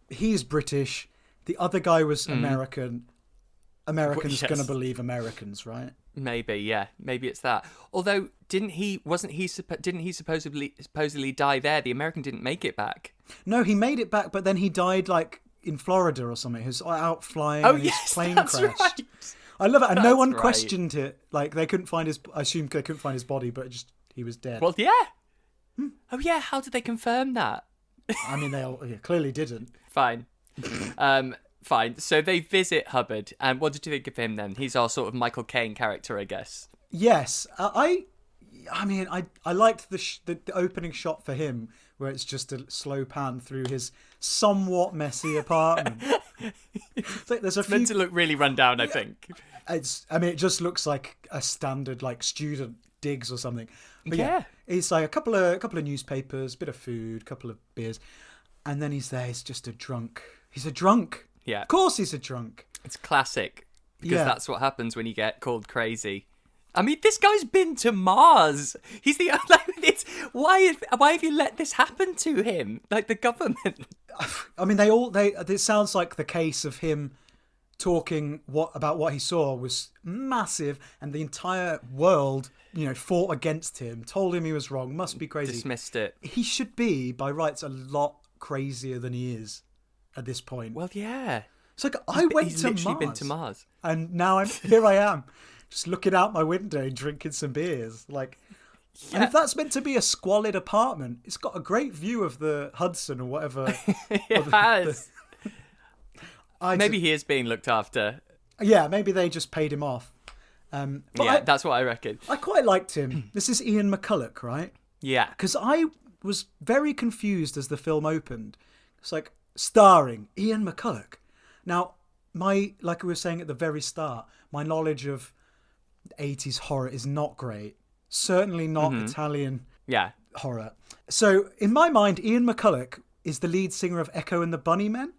He's British. The other guy was American. Americans going to believe Americans, right? Maybe, yeah. Maybe it's that. Although, didn't he supposedly die there? The American didn't make it back. No, he made it back, but then he died like in Florida or something. He was out flying and his plane crashed. Right. I love it. And no one questioned it. Like they couldn't find I assumed they couldn't find his body, but he was dead. Well, yeah. Oh, yeah. How did they confirm that? I mean, they clearly didn't. Fine. Fine. So they visit Hubbard, and what did you think of him then? He's our sort of Michael Caine character, I guess. Yes, I mean, I liked the opening shot for him, where it's just a slow pan through his somewhat messy apartment. It's like there's a few... meant to look really run down, I think. It just looks like a standard like student digs or something. But yeah, it's like a couple of newspapers, bit of food, couple of beers, and then he's there. He's just a drunk. He's a drunk. Yeah. Of course he's a drunk. It's classic. Because that's what happens when you get called crazy. I mean, this guy's been to Mars. He's the... why have you let this happen to him? Like, the government. I mean, it sounds like the case of him talking about what he saw was massive, and the entire world, fought against him, told him he was wrong, must be crazy. Dismissed it. He should be, by rights, a lot crazier than he is at this point. Well, yeah. It's like, he's literally been to Mars. And now here I am, just looking out my window, drinking some beers. Like, and if that's meant to be a squalid apartment, it's got a great view of the Hudson or whatever. It has. Maybe he is being looked after. Yeah, maybe they just paid him off. That's what I reckon. I quite liked him. This is Ian McCulloch, right? Yeah. Because I was very confused as the film opened. It's like, starring Ian McCulloch. Now, like we were saying at the very start, my knowledge of 80s horror is not great. Certainly not Italian horror. So, in my mind, Ian McCulloch is the lead singer of Echo and the Bunnymen.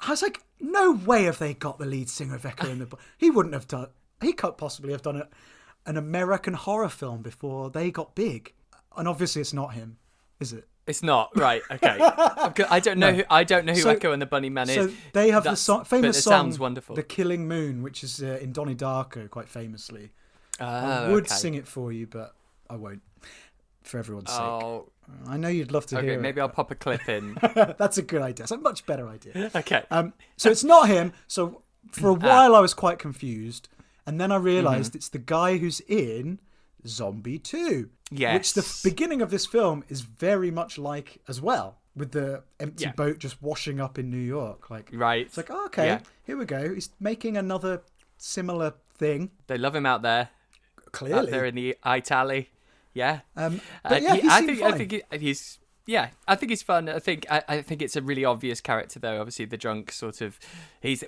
I was like, no way have they got the lead singer of Echo and the Bunnymen. He wouldn't have done... He could possibly have done an American horror film before they got big. And obviously it's not him, is it? It's not, right? Okay. I don't know. I don't know who Echo and the Bunnymen is. So they have the famous song, sounds wonderful. "The Killing Moon," which is in Donnie Darko, quite famously. I would sing it for you, but I won't, for everyone's sake. I know you'd love to hear it. Maybe I'll pop a clip in. That's a good idea. It's a much better idea. Okay. So it's not him. So for a while I was quite confused, and then I realised it's the guy who's in Zombie 2. Yes. Which the beginning of this film is very much like as well, with the empty boat just washing up in New York. Like, right. It's like, here we go. He's making another similar thing. They love him out there. Clearly. Out there in the Itali. Yeah. But yeah, I think he's... Yeah, I think he's fun. I think it's a really obvious character, though. Obviously, the drunk sort of... It's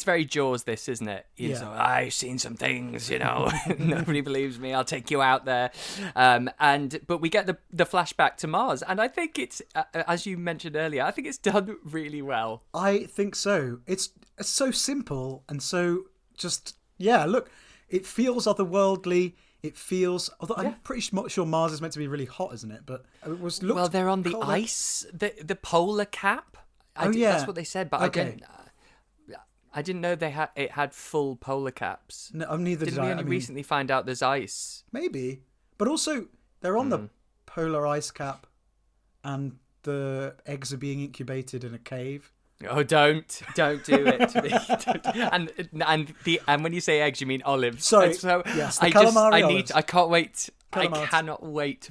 very Jaws, this, isn't it? He's like, I've seen some things, Nobody believes me. I'll take you out there. But we get the flashback to Mars. And I think it's, as you mentioned earlier, I think it's done really well. I think so. It's so simple and so just... Yeah, look, it feels otherworldly. It feels, although I'm pretty sure Mars is meant to be really hot, isn't it? But it was. Well, they're on the ice, the polar cap. That's what they said. But I didn't know it had full polar caps. No, neither did I. Didn't we only recently find out there's ice? Maybe, but also they're on the polar ice cap, and the eggs are being incubated in a cave. Oh, don't do it to me. And when you say eggs, you mean olives. Sorry. So yes, the calamari olives. I can't wait. Calamari. I cannot wait.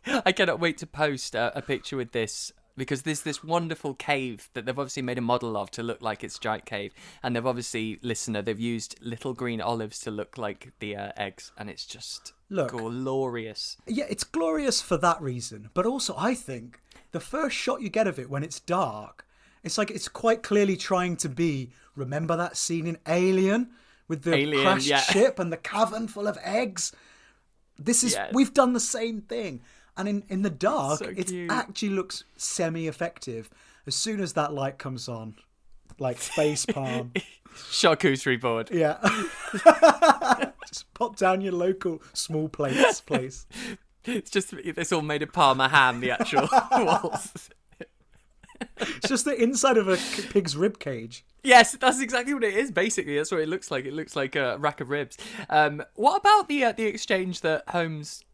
I cannot wait to post a picture with this, because there's this wonderful cave that they've obviously made a model of to look like it's a giant cave, and they've obviously, they've used little green olives to look like the eggs, and it's just glorious. Yeah, it's glorious for that reason, but also I think the first shot you get of it when it's dark, it's like it's quite clearly trying to be, remember that scene in Alien with the crashed ship and the cavern full of eggs? We've done the same thing. And in the dark, it actually looks semi-effective. As soon as that light comes on, like face palm. Charcuterie board. Yeah. Just pop down your local small plates place. It's all made of Parma ham, the actual walls. It's just the inside of a pig's rib cage. Yes, that's exactly what it is. Basically, that's what it looks like. It looks like a rack of ribs. What about the exchange that Holmes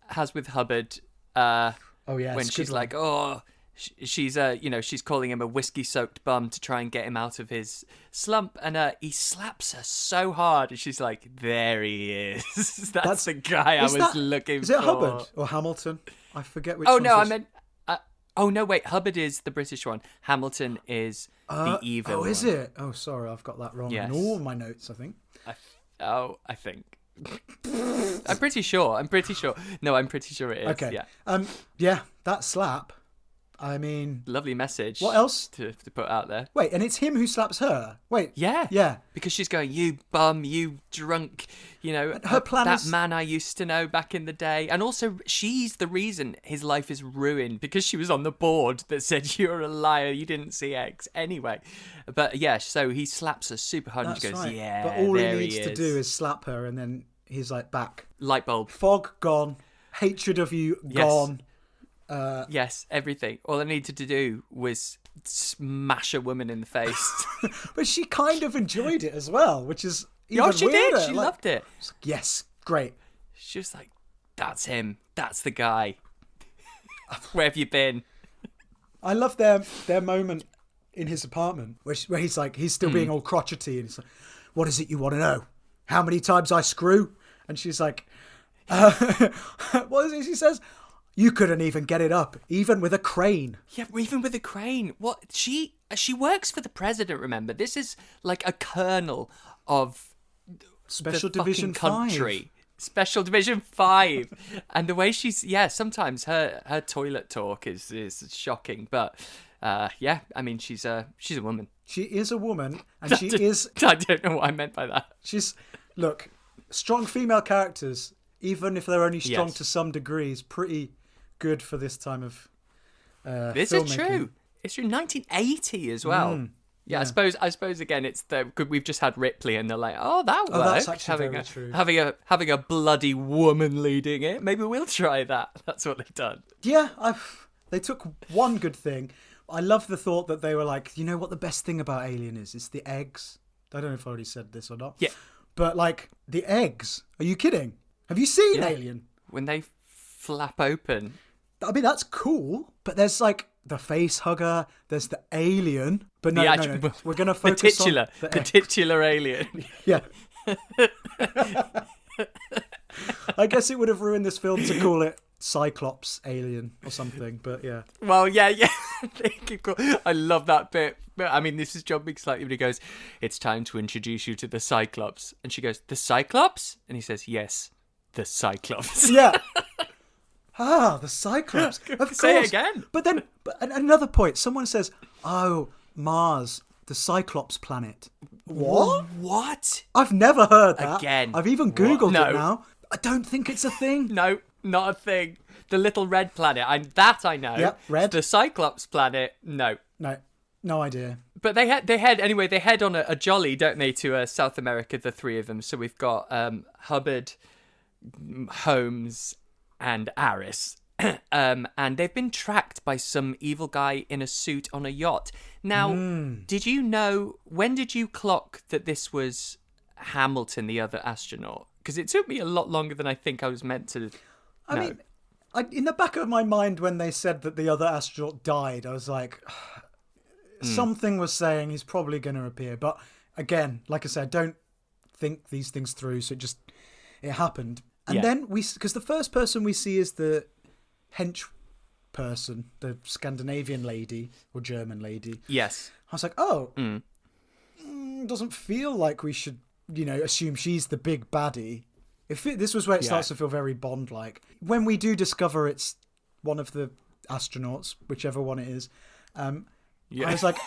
has with Hubbard? Oh yeah, when she's like, "Oh." She's calling him a whiskey-soaked bum to try and get him out of his slump, and he slaps her so hard, and she's like, "There he is. That's the guy I was looking for." Is it Hubbard or Hamilton? I forget which. I meant. Oh no, wait. Hubbard is the British one. Hamilton is the evil. Oh, is it? Oh, sorry, I've got that wrong in all of my notes. I think. I think. I'm pretty sure. No, I'm pretty sure it is. Okay. Yeah. Yeah, that slap. I mean... Lovely message. What else? To put out there. Wait, and it's him who slaps her? Wait. Yeah. Because she's going, "You bum, you drunk, her plan that man I used to know back in the day." And also, she's the reason his life is ruined, because she was on the board that said, "You're a liar, you didn't see X." Anyway. But yeah, so he slaps her super hard, and she goes, right. "Yeah, but all there he needs to do is slap her, and then he's like, back. Light bulb. Fog gone. Hatred of you gone. Yes, everything. All I needed to do was smash a woman in the face. But she kind of enjoyed it as well, which is even weirder. Did. She loved it. Yes, great. She was like, "That's him. That's the guy. Where have you been?" I love their moment in his apartment where he's like, he's still being all crotchety, and he's like, "What is it you want to know? How many times I screw?" And she's like, what is it she says? "You couldn't even get it up, even with a crane." Yeah, even with a crane. What? She works for the president, remember? This is like a colonel of Special the Division country. 5. Special Division 5. And the way she's... Yeah, sometimes her toilet talk is shocking. But, yeah, I mean, she's a woman. She is a woman, and she is... I don't know what I meant by that. Look, strong female characters, even if they're only strong to some degree, is pretty... good for this time of this filmmaking. Is true. It's true. 1980 as well. Yeah, I suppose again it's we've just had Ripley and they're like, "Oh, that works." That's actually very true. Having a bloody woman leading it. Maybe we'll try that. That's what they've done. Yeah, they took one good thing. I love the thought that they were like, "You know what the best thing about Alien is? It's the eggs." I don't know if I already said this or not. Yeah. But like the eggs. Are you kidding? Have you seen Alien? When they flap open. I mean, that's cool, but there's like the face hugger, there's the alien, but no, we're going to focus on the titular alien. Yeah. I guess it would have ruined this film to call it Cyclops Alien or something, but yeah. Well, yeah. I love that bit. I mean, this is jumping slightly, but he goes, "It's time to introduce you to the Cyclops." And she goes, "The Cyclops?" And he says, "Yes, the Cyclops." Yeah. The Cyclops. Of course. Say it again. But another point. Someone says, "Oh, Mars, the Cyclops planet." What? I've never heard that. Again. I've even Googled it now. I don't think it's a thing. No, not a thing. The little red planet. I know. Yep, red. The Cyclops planet. No. No idea. But they head on a jolly, don't they, to South America, the three of them. So we've got Hubbard, Holmes, and Aris. And they've been tracked by some evil guy in a suit on a yacht. Now, did you know, when did you clock that this was Hamilton, the other astronaut? Because it took me a lot longer than I think I was meant to know. I mean, in the back of my mind when they said that the other astronaut died, I was like, something was saying he's probably going to appear. But again, like I said, don't think these things through. So it happened. And then because the first person we see is the hench person, the Scandinavian lady or German lady. Yes. I was like, doesn't feel like we should, assume she's the big baddie. This was where it starts to feel very Bond-like. When we do discover it's one of the astronauts, whichever one it is, I was like,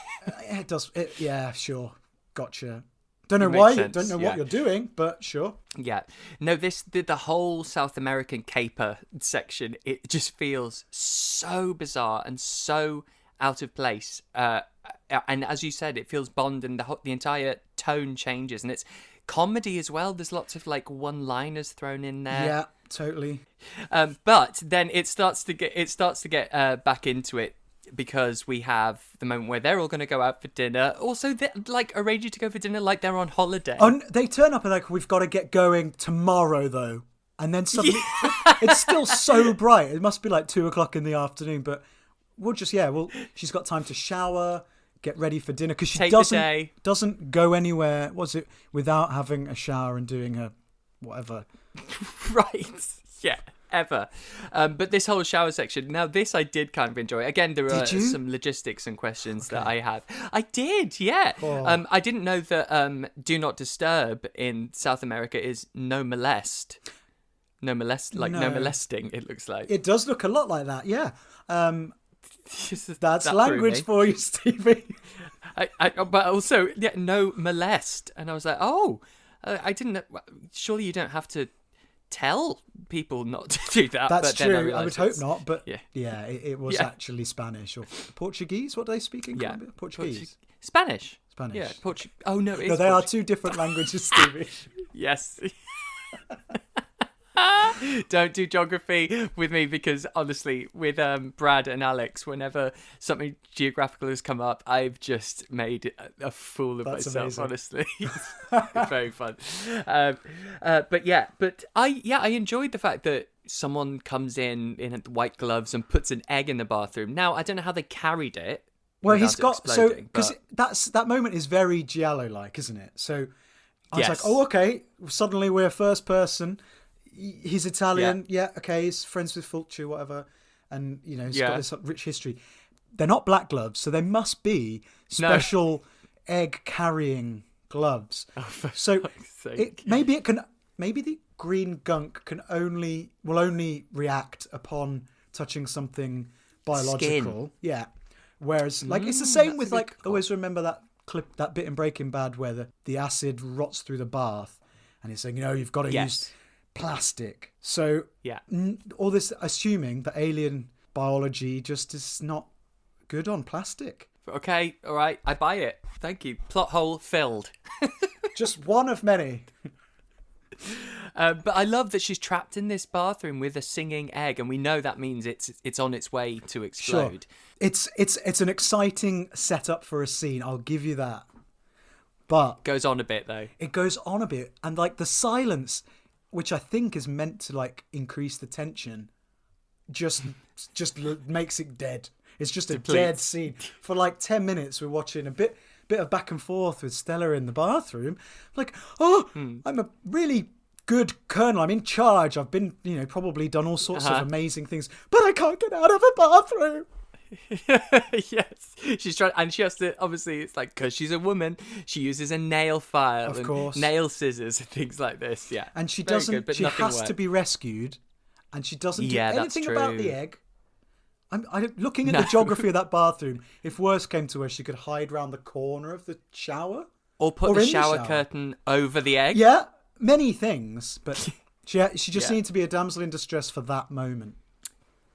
it does. Yeah, sure, gotcha. Don't know why. Don't know what you're doing, but sure. Yeah. No, the whole South American caper section, it just feels so bizarre and so out of place. And as you said, it feels Bond, and the entire tone changes, and it's comedy as well. There's lots of like one-liners thrown in there. Yeah, totally. But then it starts to get back into it. because we have the moment where they're all going to go out for dinner. Also, like, arrange you to go for dinner like they're on holiday. Oh, they turn up and like, we've got to get going tomorrow, though. And then suddenly, it's still so bright. It must be like 2:00 in the afternoon, but we'll just, she's got time to shower, get ready for dinner, because she doesn't go anywhere, without having a shower and doing her whatever. Right. Yeah. Ever. But this whole shower section, now this I did kind of enjoy. Again, there are some logistics and questions that I have. I did, yeah. Oh. I didn't know that do not disturb in South America is no molest. No molesting, it looks like. It does look a lot like that, yeah. That's language for you, Stevie. But also, no molest. And I was like, I didn't know. Surely you don't have to tell people not to do that. That's but true. I would hope not, but it was actually Spanish or Portuguese. What do they speak in Colombia? Portuguese. Spanish. Yeah, Portuguese. Oh no, it's they are two different languages, Stevie. Yes. Don't do geography with me, because honestly, with Brad and Alex, whenever something geographical has come up, I've just made a fool of myself. Amazing. Honestly, it's very fun. But I enjoyed the fact that someone comes in white gloves and puts an egg in the bathroom. Now I don't know how they carried it. Well, he's got because that moment is very Giallo-like, isn't it? So I was like, oh, okay. Suddenly we're first person. He's Italian, he's friends with Fulci, whatever, and he's got this rich history. They're not black gloves, so they must be special egg carrying gloves. So maybe the green gunk will only react upon touching something biological. Skin. Yeah. Whereas it's the same with I always remember that clip, that bit in Breaking Bad where the acid rots through the bath, and it's saying you've got to use plastic. So all this assuming that alien biology just is not good on plastic. Okay, all right, I buy it. Thank you. Plot hole filled. Just one of many. But I love that she's trapped in this bathroom with a singing egg, and we know that means it's on its way to explode. Sure. It's an exciting setup for a scene. I'll give you that. But goes on a bit though. It goes on a bit, and the silence, which I think is meant to increase the tension, just makes it dead. It's just a dead scene. For 10 minutes we're watching a bit of back and forth with Stella in the bathroom. I'm a really good colonel. I'm in charge. I've been, probably done all sorts of amazing things, but I can't get out of a bathroom. Yes, she's trying, and she has to. Obviously, it's because she's a woman, she uses a nail file, of course, nail scissors, and things like this. Yeah, and she doesn't. Good, she has to be rescued, and she doesn't do anything about the egg. I'm looking at the geography of that bathroom. If worse came to her, she could hide around the corner of the shower, or put the shower curtain over the egg. Yeah, many things, but she just needs to be a damsel in distress for that moment.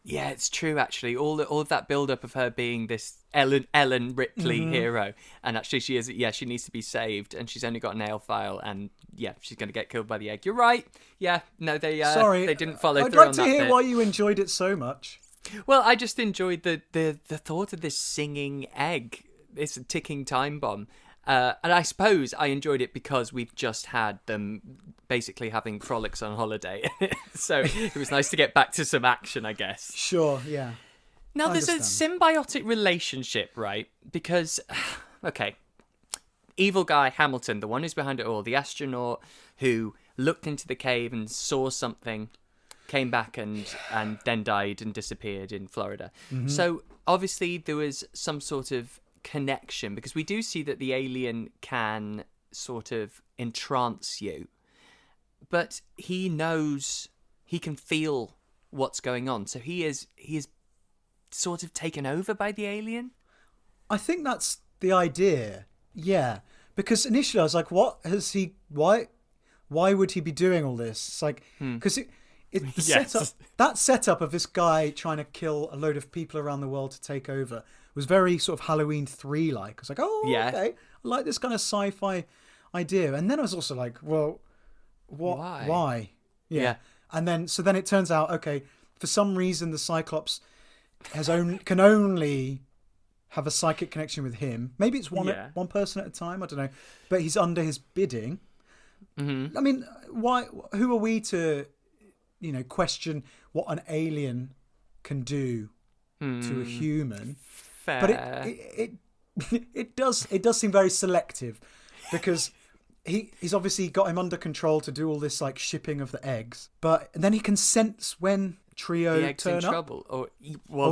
Yeah, it's true, actually. All of that build-up of her being this Ellen Ripley hero, and actually she is, she needs to be saved, and she's only got a nail file, and she's going to get killed by the egg. You're right. Yeah, no, they didn't follow through on that. I'd like to hear why you enjoyed it so much. Well, I just enjoyed the thought of this singing egg. It's a ticking time bomb. And I suppose I enjoyed it because we've just had them basically having frolics on holiday. So it was nice to get back to some action, I guess. Sure, yeah. Now, there's a symbiotic relationship, right? Because, okay, evil guy Hamilton, the one who's behind it all, the astronaut who looked into the cave and saw something, came back and then died and disappeared in Florida. Mm-hmm. So obviously there was some sort of connection, because we do see that the alien can sort of entrance you, but he knows, he can feel what's going on, so he is sort of taken over by the alien. I think that's the idea, because initially I was like, what has he, why would he be doing all this? It's like, because that setup of this guy trying to kill a load of people around the world to take over was very sort of Halloween 3 like. I was like, okay, I like this kind of sci-fi idea. And then I was also like, well, why? Yeah. And then it turns out, okay, for some reason the Cyclops can only have a psychic connection with him. Maybe it's one person at a time. I don't know, but he's under his bidding. Mm-hmm. I mean, why? Who are we to, question what an alien can do to a human? Fair. But it does seem very selective, because he's obviously got him under control to do all this like shipping of the eggs, but then he can sense when trio the eggs turn in up. Trouble, or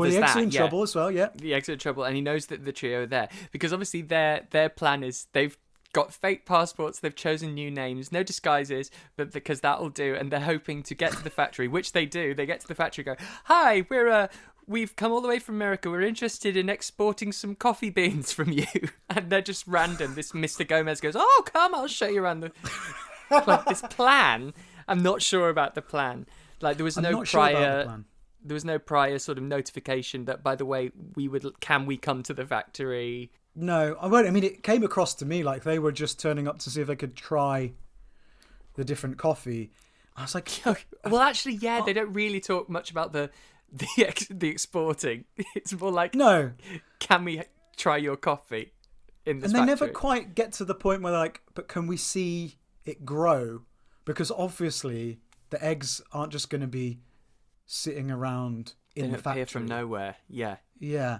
the eggs are in trouble as well. Yeah, the eggs are in trouble, and he knows that the trio are there because obviously their plan is they've got fake passports, they've chosen new names, no disguises, but because that'll do, and they're hoping to get to the factory, which they do. They get to the factory, go, "Hi, we've come all the way from America. We're interested in exporting some coffee beans from you." And they're just random. This Mr. Gomez goes, "Oh, come, I'll show you around the..." Like, this plan, I'm not sure about the plan. Like, there was no prior sort of notification that, by the way, can we come to the factory? No, I won't. I mean, it came across to me like they were just turning up to see if they could try the different coffee. I was like, well, actually, yeah, they don't really talk much about the exporting. It's more like, no, can we try your coffee in this factory? And they never factory? quite get to the point where they're like, but can we see it grow? Because obviously the eggs aren't just going to be sitting around in the factory. Appear from nowhere. Yeah. Yeah.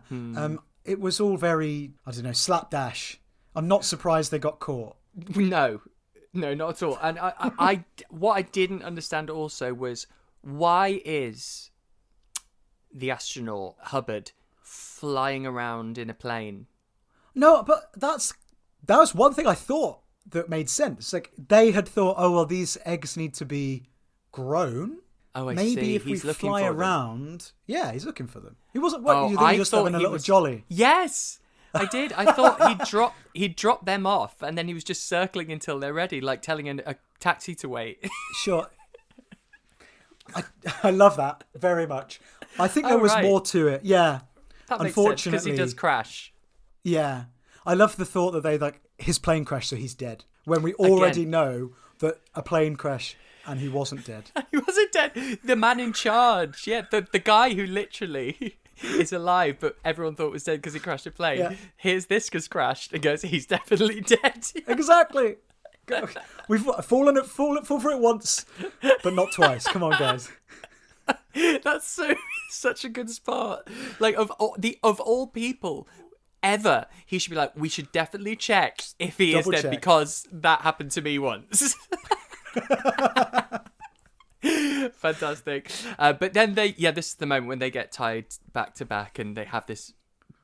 It was all very, I don't know, slapdash. I'm not surprised they got caught. No, not at all. And I what I didn't understand also was, why is the astronaut Hubbard flying around in a plane? No, but that was one thing I thought that made sense. Like, they had thought, oh well, these eggs need to be grown. Oh, I Maybe see. if he's we looking fly for around, them. Yeah, he's looking for them. He wasn't. What, you think he was just having a little jolly? Yes, I did. I thought he'd drop them off, and then he was just circling until they're ready, like telling a taxi to wait. Sure. I love that very much. I think there was more to it. Yeah. That makes sense, because he does crash. Yeah. I love the thought that they, like, his plane crashed, so he's dead. When we already know that a plane crash and he wasn't dead. He wasn't dead. The man in charge. Yeah, the guy who literally is alive, but everyone thought was dead because he crashed a plane. Yeah. Here's this has crashed and goes, he's definitely dead. Exactly. We've fallen for it once, but not twice. Come on, guys. That's such a good spot. Like, of all people ever, he should be like, we should definitely check if he is dead, because that happened to me once. Fantastic. But then this is the moment when they get tied back to back and they have this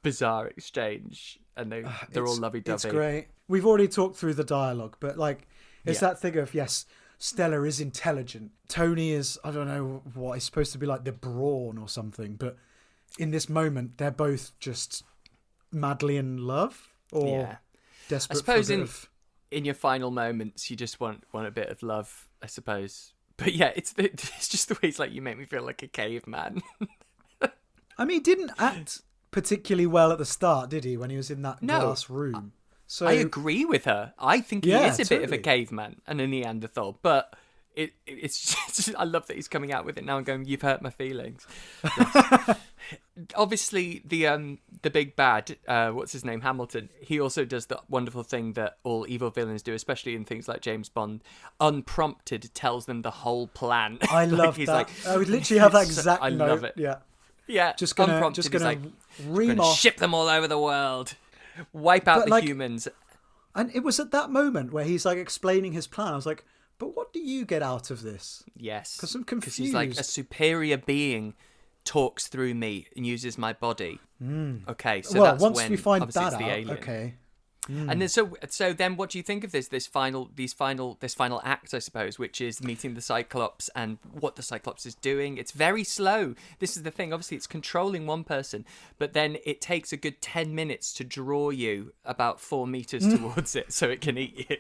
bizarre exchange, and they're all lovey-dovey. It's great. We've already talked through the dialogue, but like, it's that thing of, yes, Stella is intelligent. Tony is, I don't know what, he's supposed to be like the brawn or something, but in this moment, they're both just madly in love, or desperate. I suppose in your final moments, you just want a bit of love, I suppose. But yeah, it's just the way he's like, you make me feel like a caveman. I mean, he didn't act particularly well at the start, did he, when he was in that glass room? So I agree with her. I think he is a bit of a caveman and a Neanderthal, but it's just, I love that he's coming out with it now and going, you've hurt my feelings. Obviously, the big bad, what's his name, Hamilton, he also does the wonderful thing that all evil villains do, especially in things like James Bond. Unprompted, tells them the whole plan. I love that. Like, I would literally have that exact note. I love it. Yeah. Just gonna ream off. Ship them all over the world. Wipe out the humans. And it was at that moment where he's like explaining his plan. I was like, but what do you get out of this? Yes. Because I'm confused. Because he's like, a superior being talks through me and uses my body. Okay, so that's once when we find obviously that it's the out, alien. okay. And then so then what do you think of this final act, I suppose, which is meeting the Cyclops and what the Cyclops is doing? It's very slow. This is the thing. Obviously, it's controlling one person, but then it takes a good 10 minutes to draw you about 4 meters towards it so it can eat you.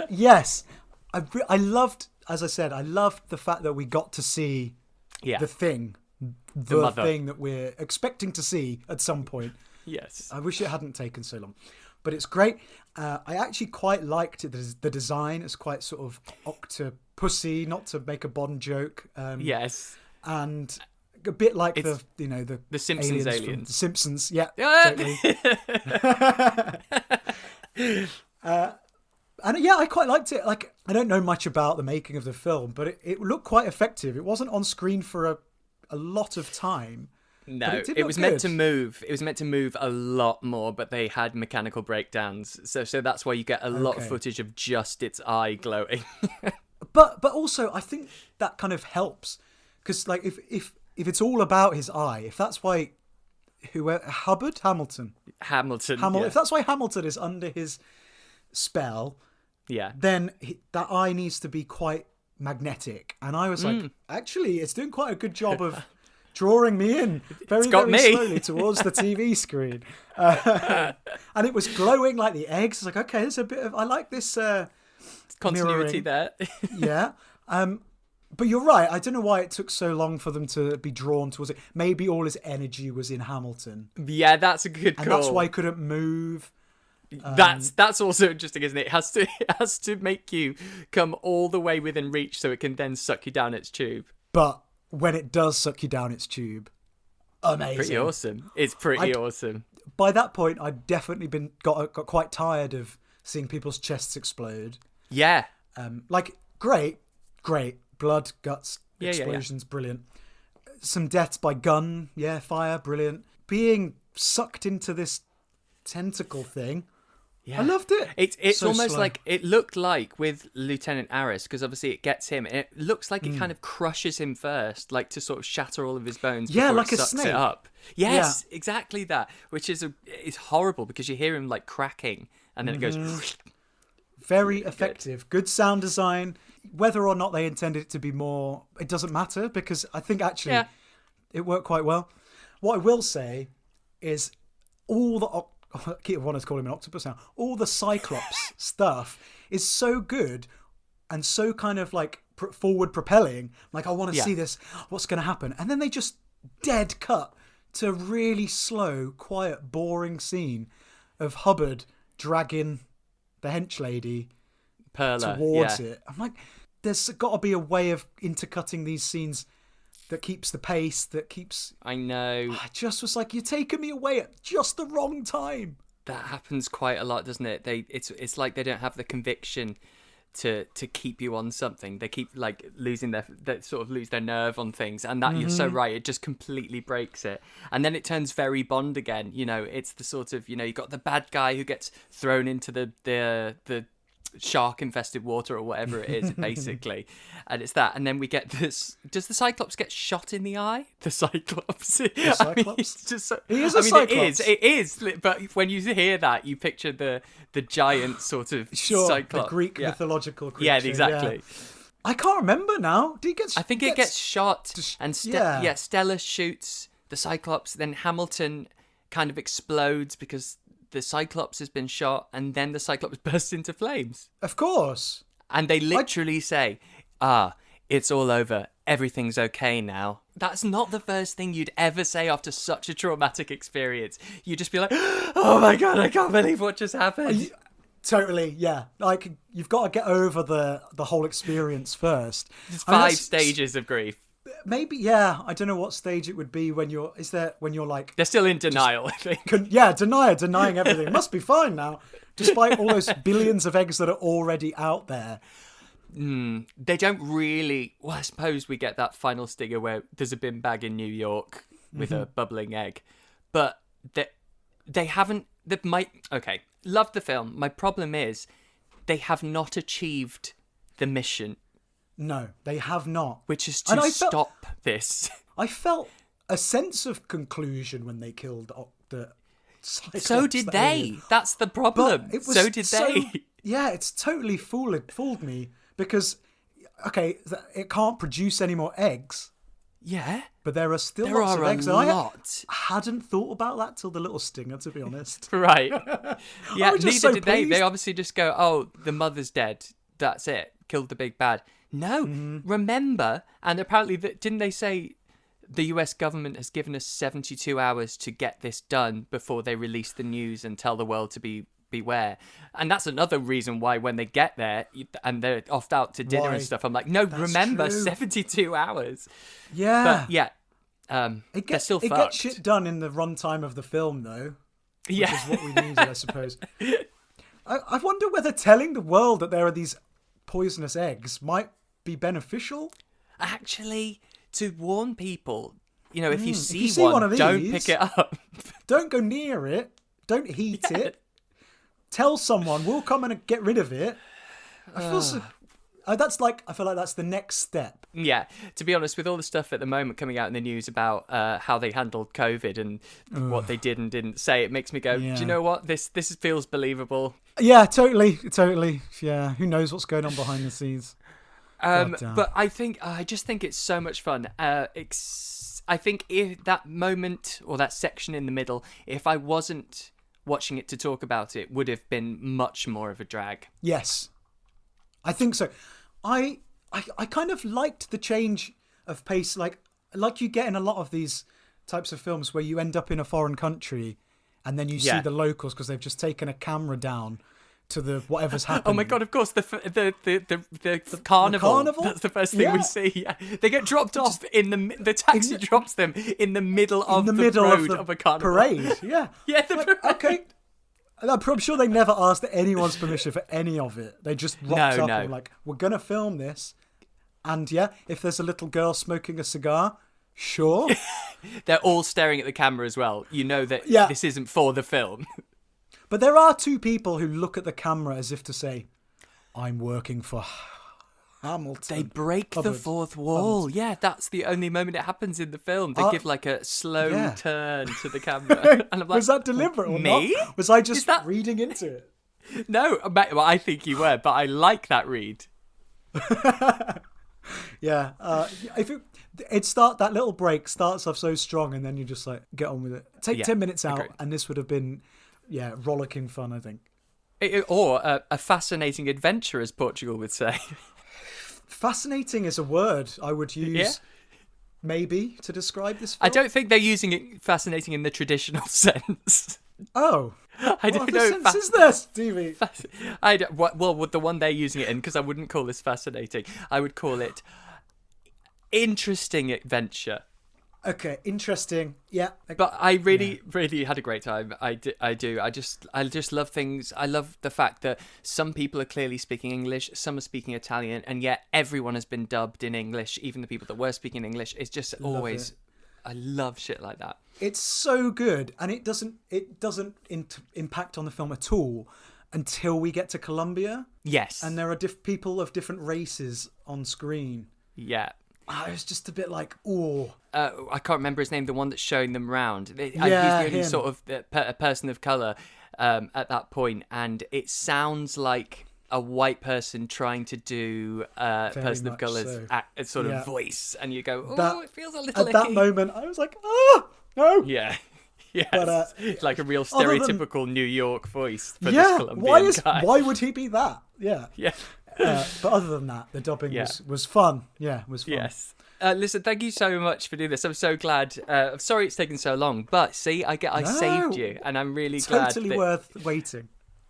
Yes. I loved, as I said, I loved the fact that we got to see the thing, the thing that we're expecting to see at some point. Yes. I wish it hadn't taken so long. But it's great. I actually quite liked it. The design is quite sort of octopussy, not to make a Bond joke. Yes. And a bit like the Simpsons aliens. From the Simpsons, yeah. Totally. And yeah, I quite liked it. Like, I don't know much about the making of the film, but it looked quite effective. It wasn't on screen for a lot of time. No, it was meant to move. It was meant to move a lot more, but they had mechanical breakdowns. So that's why you get a lot of footage of just its eye glowing. But also, I think that kind of helps, because like if it's all about his eye, if that's why Hamilton, yeah. If that's why Hamilton is under his spell, then that eye needs to be quite magnetic. And I was like, actually, it's doing quite a good job of drawing me in very slowly towards the TV screen. And it was glowing like the eggs. It's like, okay, there's a bit of, I like this continuity mirroring there. Yeah. But you're right. I don't know why it took so long for them to be drawn towards it. Maybe all his energy was in Hamilton. Yeah, that's a good call. And that's why he couldn't move. That's also interesting, isn't it? It has to make you come all the way within reach so it can then suck you down its tube. But when it does suck you down its tube, amazing. Pretty awesome. It's pretty awesome. By that point, I'd definitely got quite tired of seeing people's chests explode. Yeah. Like, great. Blood, guts, explosions, brilliant. Some deaths by gun, fire, brilliant. Being sucked into this tentacle thing. Yeah. I loved it. It's so almost slow. like, it looked like with Lieutenant Aris, because obviously it gets him, and it looks like it kind of crushes him first, like to sort of shatter all of his bones before like it a sucks snake. it up. Yes, exactly that, which is horrible because you hear him like cracking, and then it goes... Very effective. Good sound design. Whether or not they intended it to be more, it doesn't matter, because I think actually it worked quite well. What I will say is all the... I keep wanting to call him an octopus now. All the Cyclops stuff is so good and so kind of like forward propelling. Like, I want to see this. What's going to happen? And then they just dead cut to a really slow, quiet, boring scene of Hubbard dragging the hench lady Perla towards it. I'm like, there's got to be a way of intercutting these scenes that keeps the pace, that keeps... I know. I just was like, you're taking me away at just the wrong time. That happens quite a lot, doesn't it? It's like they don't have the conviction to keep you on something. They keep like losing they sort of lose their nerve on things, and that you're so right. It just completely breaks it, and then it turns very Bond again. You know, it's the sort of, you know, you got the bad guy who gets thrown into the shark infested water or whatever it is, basically, and it's that, and then we get this. Does the Cyclops get shot in the eye? The Cyclops. The Cyclops? I mean, it's just so, he is a Cyclops. It is. But when you hear that, you picture the giant sort of Cyclops, the Greek mythological creature. Yeah, exactly. Yeah. I can't remember now. Did he get? I think it gets shot, and Stella shoots the Cyclops. Then Hamilton kind of explodes because the Cyclops has been shot, and then the Cyclops bursts into flames. Of course. And they literally say, it's all over. Everything's okay now. That's not the first thing you'd ever say after such a traumatic experience. You'd just be like, oh my God, I can't believe what just happened. Totally, yeah. Like, you've got to get over the whole experience first. There's 5 stages of grief. Maybe, yeah. I don't know what stage it would be when you're like... They're still in denial, I think. Denying everything. It must be fine now, despite all those billions of eggs that are already out there. They don't really... Well, I suppose we get that final stinger where there's a bin bag in New York with a bubbling egg. But they haven't... Okay, love the film. My problem is they have not achieved the mission. No, they have not. Which is to stop this. I felt a sense of conclusion when they killed the Cyclops. So did they. That's the problem. So did they. Yeah, it's totally fooled me. Because, okay, it can't produce any more eggs. Yeah. But there are still lots of eggs. I hadn't thought about that till the little stinger, to be honest. Right. Yeah, neither did they. Pleased. They obviously just go, oh, the mother's dead. That's it. Killed the big bad. No, remember, and apparently, didn't they say the US government has given us 72 hours to get this done before they release the news and tell the world to beware? And that's another reason why when they get there and they're off out to dinner and stuff, I'm like, no, remember, true. 72 hours. Yeah. But yeah, they're still fucked. It gets shit done in the runtime of the film, though. Which is what we needed, I suppose. I wonder whether telling the world that there are these poisonous eggs might be beneficial. Actually, to warn people, if you see one of these, don't pick it up. Don't go near it. Don't heat it. Tell someone. We'll come and get rid of it. I feel like that's the next step. Yeah, to be honest, with all the stuff at the moment coming out in the news about how they handled COVID and what they did and didn't say, it makes me go, do you know what? This feels believable. Yeah, totally. Yeah, who knows what's going on behind the scenes? But I just think it's so much fun. I think if that moment or that section in the middle, if I wasn't watching it to talk about it, would have been much more of a drag. Yes, I think so. I kind of liked the change of pace, like you get in a lot of these types of films where you end up in a foreign country and then you see the locals because they've just taken a camera down to the whatever's happening. Oh my god! Of course, the carnival. That's the first thing we see. Yeah. They get dropped off in the taxi drops them in the middle of the road of a carnival parade. Yeah, yeah. Okay. I'm sure they never asked anyone's permission for any of it. They just rocked up and were like, "We're gonna film this," and if there's a little girl smoking a cigar, sure. They're all staring at the camera as well. You know that this isn't for the film. But there are two people who look at the camera as if to say, I'm working for Hamilton. They break the fourth wall. Yeah, that's the only moment it happens in the film. They give like a slow turn to the camera. And I'm like, was that deliberate or me? Not? Was I just reading into it? No, well, I think you were, but I like that read. Yeah. If that little break starts off so strong and then you just like, get on with it. Take 10 minutes out and this would have been... Yeah, rollicking fun, I think. Or a fascinating adventure, as Portugal would say. Fascinating is a word I would use, maybe, to describe this film. I don't think they're using it fascinating in the traditional sense. Oh. I don't know. What sense is this, Stevie? Well, the one they're using it in, because I wouldn't call this fascinating. I would call it interesting adventure. Okay, interesting. Yeah, but I really had a great time. I do. I just love things. I love the fact that some people are clearly speaking English, some are speaking Italian, and yet everyone has been dubbed in English. Even the people that were speaking English. It's just always. I love shit like that. It's so good, and it doesn't impact on the film at all until we get to Colombia. Yes, and there are people of different races on screen. Yeah. I was just a bit like, oh. I can't remember his name, the one that's showing them round. He's the only sort of a person of colour at that point, and it sounds like a white person trying to do a person of colour's sort of voice, and you go, oh, it feels a little At that moment, I was like, oh, no. Yeah. Yes, but, like a real stereotypical New York voice for this Colombian guy. Why would he be that? Yeah. Yeah. But other than that, the dubbing was fun. Yeah, it was fun. Yes. Listen, thank you so much for doing this. I'm so glad. I'm sorry it's taken so long, but see, I saved you, and I'm really glad. Totally worth waiting.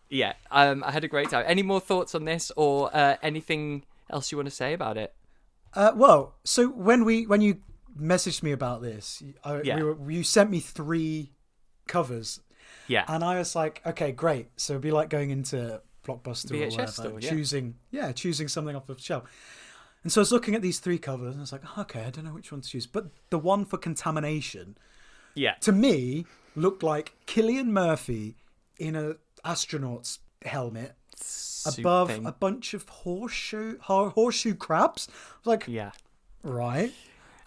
Yeah, I had a great time. Any more thoughts on this, or anything else you want to say about it? Well, so when you messaged me about this, you sent me 3 covers. Yeah. And I was like, okay, great. So it'd be like going into Blockbuster VHS or whatever, store, choosing something off the shelf. And so I was looking at these 3 covers and I was like, okay, I don't know which one to choose. But the one for Contamination, to me, looked like Cillian Murphy in an astronaut's helmet above a bunch of horseshoe crabs. I was like, right.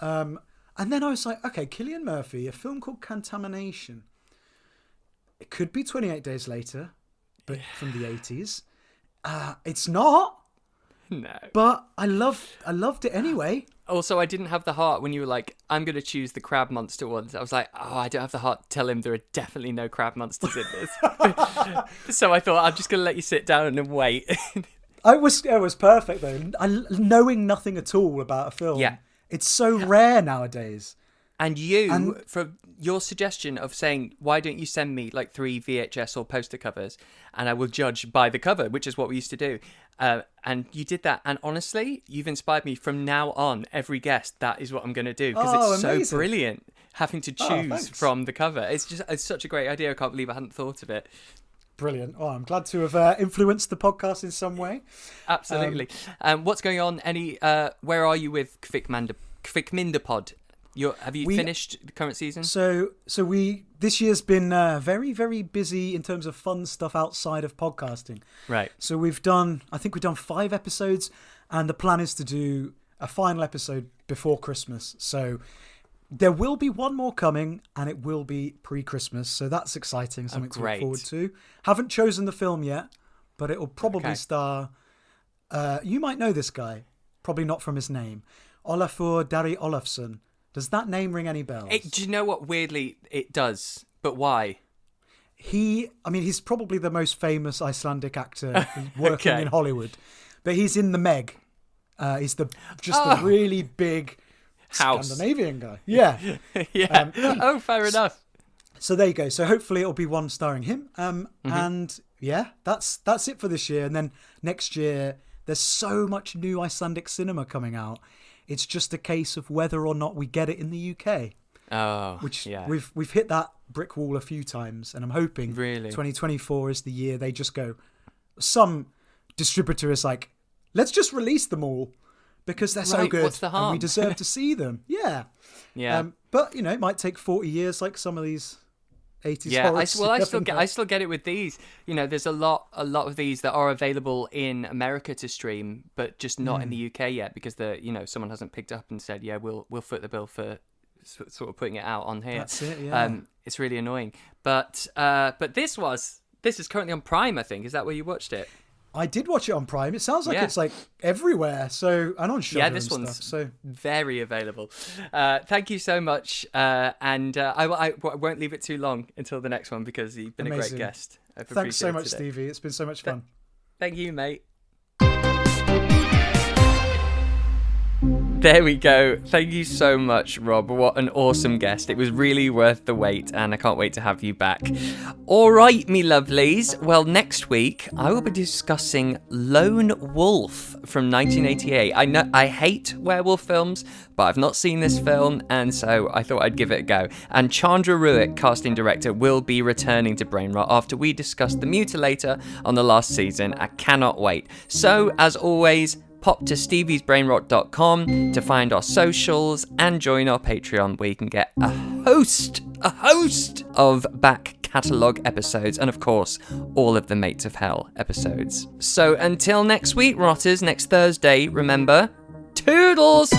And then I was like, okay, Cillian Murphy, a film called Contamination. It could be 28 Days Later, but from the 80s. It's not. No. But I loved it anyway. Also, I didn't have the heart when you were like, I'm going to choose the crab monster ones. I was like, I don't have the heart to tell him there are definitely no crab monsters in this. So I thought, I'm just going to let you sit down and wait. It was perfect, though. Knowing nothing at all about a film. Yeah. It's so rare nowadays. And for your suggestion of saying, why don't you send me like 3 VHS or poster covers and I will judge by the cover, which is what we used to do. And you did that. And honestly, you've inspired me from now on. Every guest, that is what I'm going to do because it's amazing. So brilliant having to choose from the cover. It's such a great idea. I can't believe I hadn't thought of it. Brilliant. Oh, I'm glad to have influenced the podcast in some way. Absolutely. What's going on? Where are you with KVIKMYNDAPOD? Have you finished the current season? So this year's been very, very busy in terms of fun stuff outside of podcasting. Right. So we've done 5 episodes, and the plan is to do a final episode before Christmas. So there will be one more coming, and it will be pre-Christmas. So that's exciting, something to look forward to. Haven't chosen the film yet, but it will probably star... you might know this guy, probably not from his name. Olafur Darri Olafsson. Does that name ring any bells? Do you know what? Weirdly, it does. But why? He's probably the most famous Icelandic actor working in Hollywood. But he's in The Meg. He's the really big house Scandinavian guy. Yeah. Yeah. Fair enough. So there you go. So hopefully it'll be one starring him. And yeah, that's it for this year. And then next year, there's so much new Icelandic cinema coming out. It's just a case of whether or not we get it in the UK. Oh, which we've hit that brick wall a few times, and I'm hoping 2024 is the year they just go. Some distributor is like, let's just release them all because they're so good. What's the harm? And we deserve to see them. Yeah. But it might take 40 years, like some of these 80s horrors. I still get it with these. There's a lot of these that are available in America to stream, but just not in the UK yet because someone hasn't picked up and said, yeah, we'll foot the bill for sort of putting it out on here. That's it. Yeah. It's really annoying. But this is currently on Prime, I think. Is that where you watched it? I did watch it on Prime. It sounds like it's like everywhere. So, and on Shudder this and one's stuff, so very available. Thank you so much. And I won't leave it too long until the next one because you've been a great guest. Thanks so much, Stevie. It's been so much fun. Thank you, mate. There we go. Thank you so much, Rob. What an awesome guest. It was really worth the wait, and I can't wait to have you back. All right, me lovelies. Well, next week, I will be discussing Lone Wolf from 1988. I know I hate werewolf films, but I've not seen this film, and so I thought I'd give it a go. And Chandra Ruick, casting director, will be returning to Brain Rot after we discuss The Mutilator on the last season. I cannot wait. So, as always, pop to steviesbrainrot.com to find our socials and join our Patreon where you can get a host of back catalogue episodes and, of course, all of the Mates of Hell episodes. So until next week, Rotters, next Thursday, remember, toodles!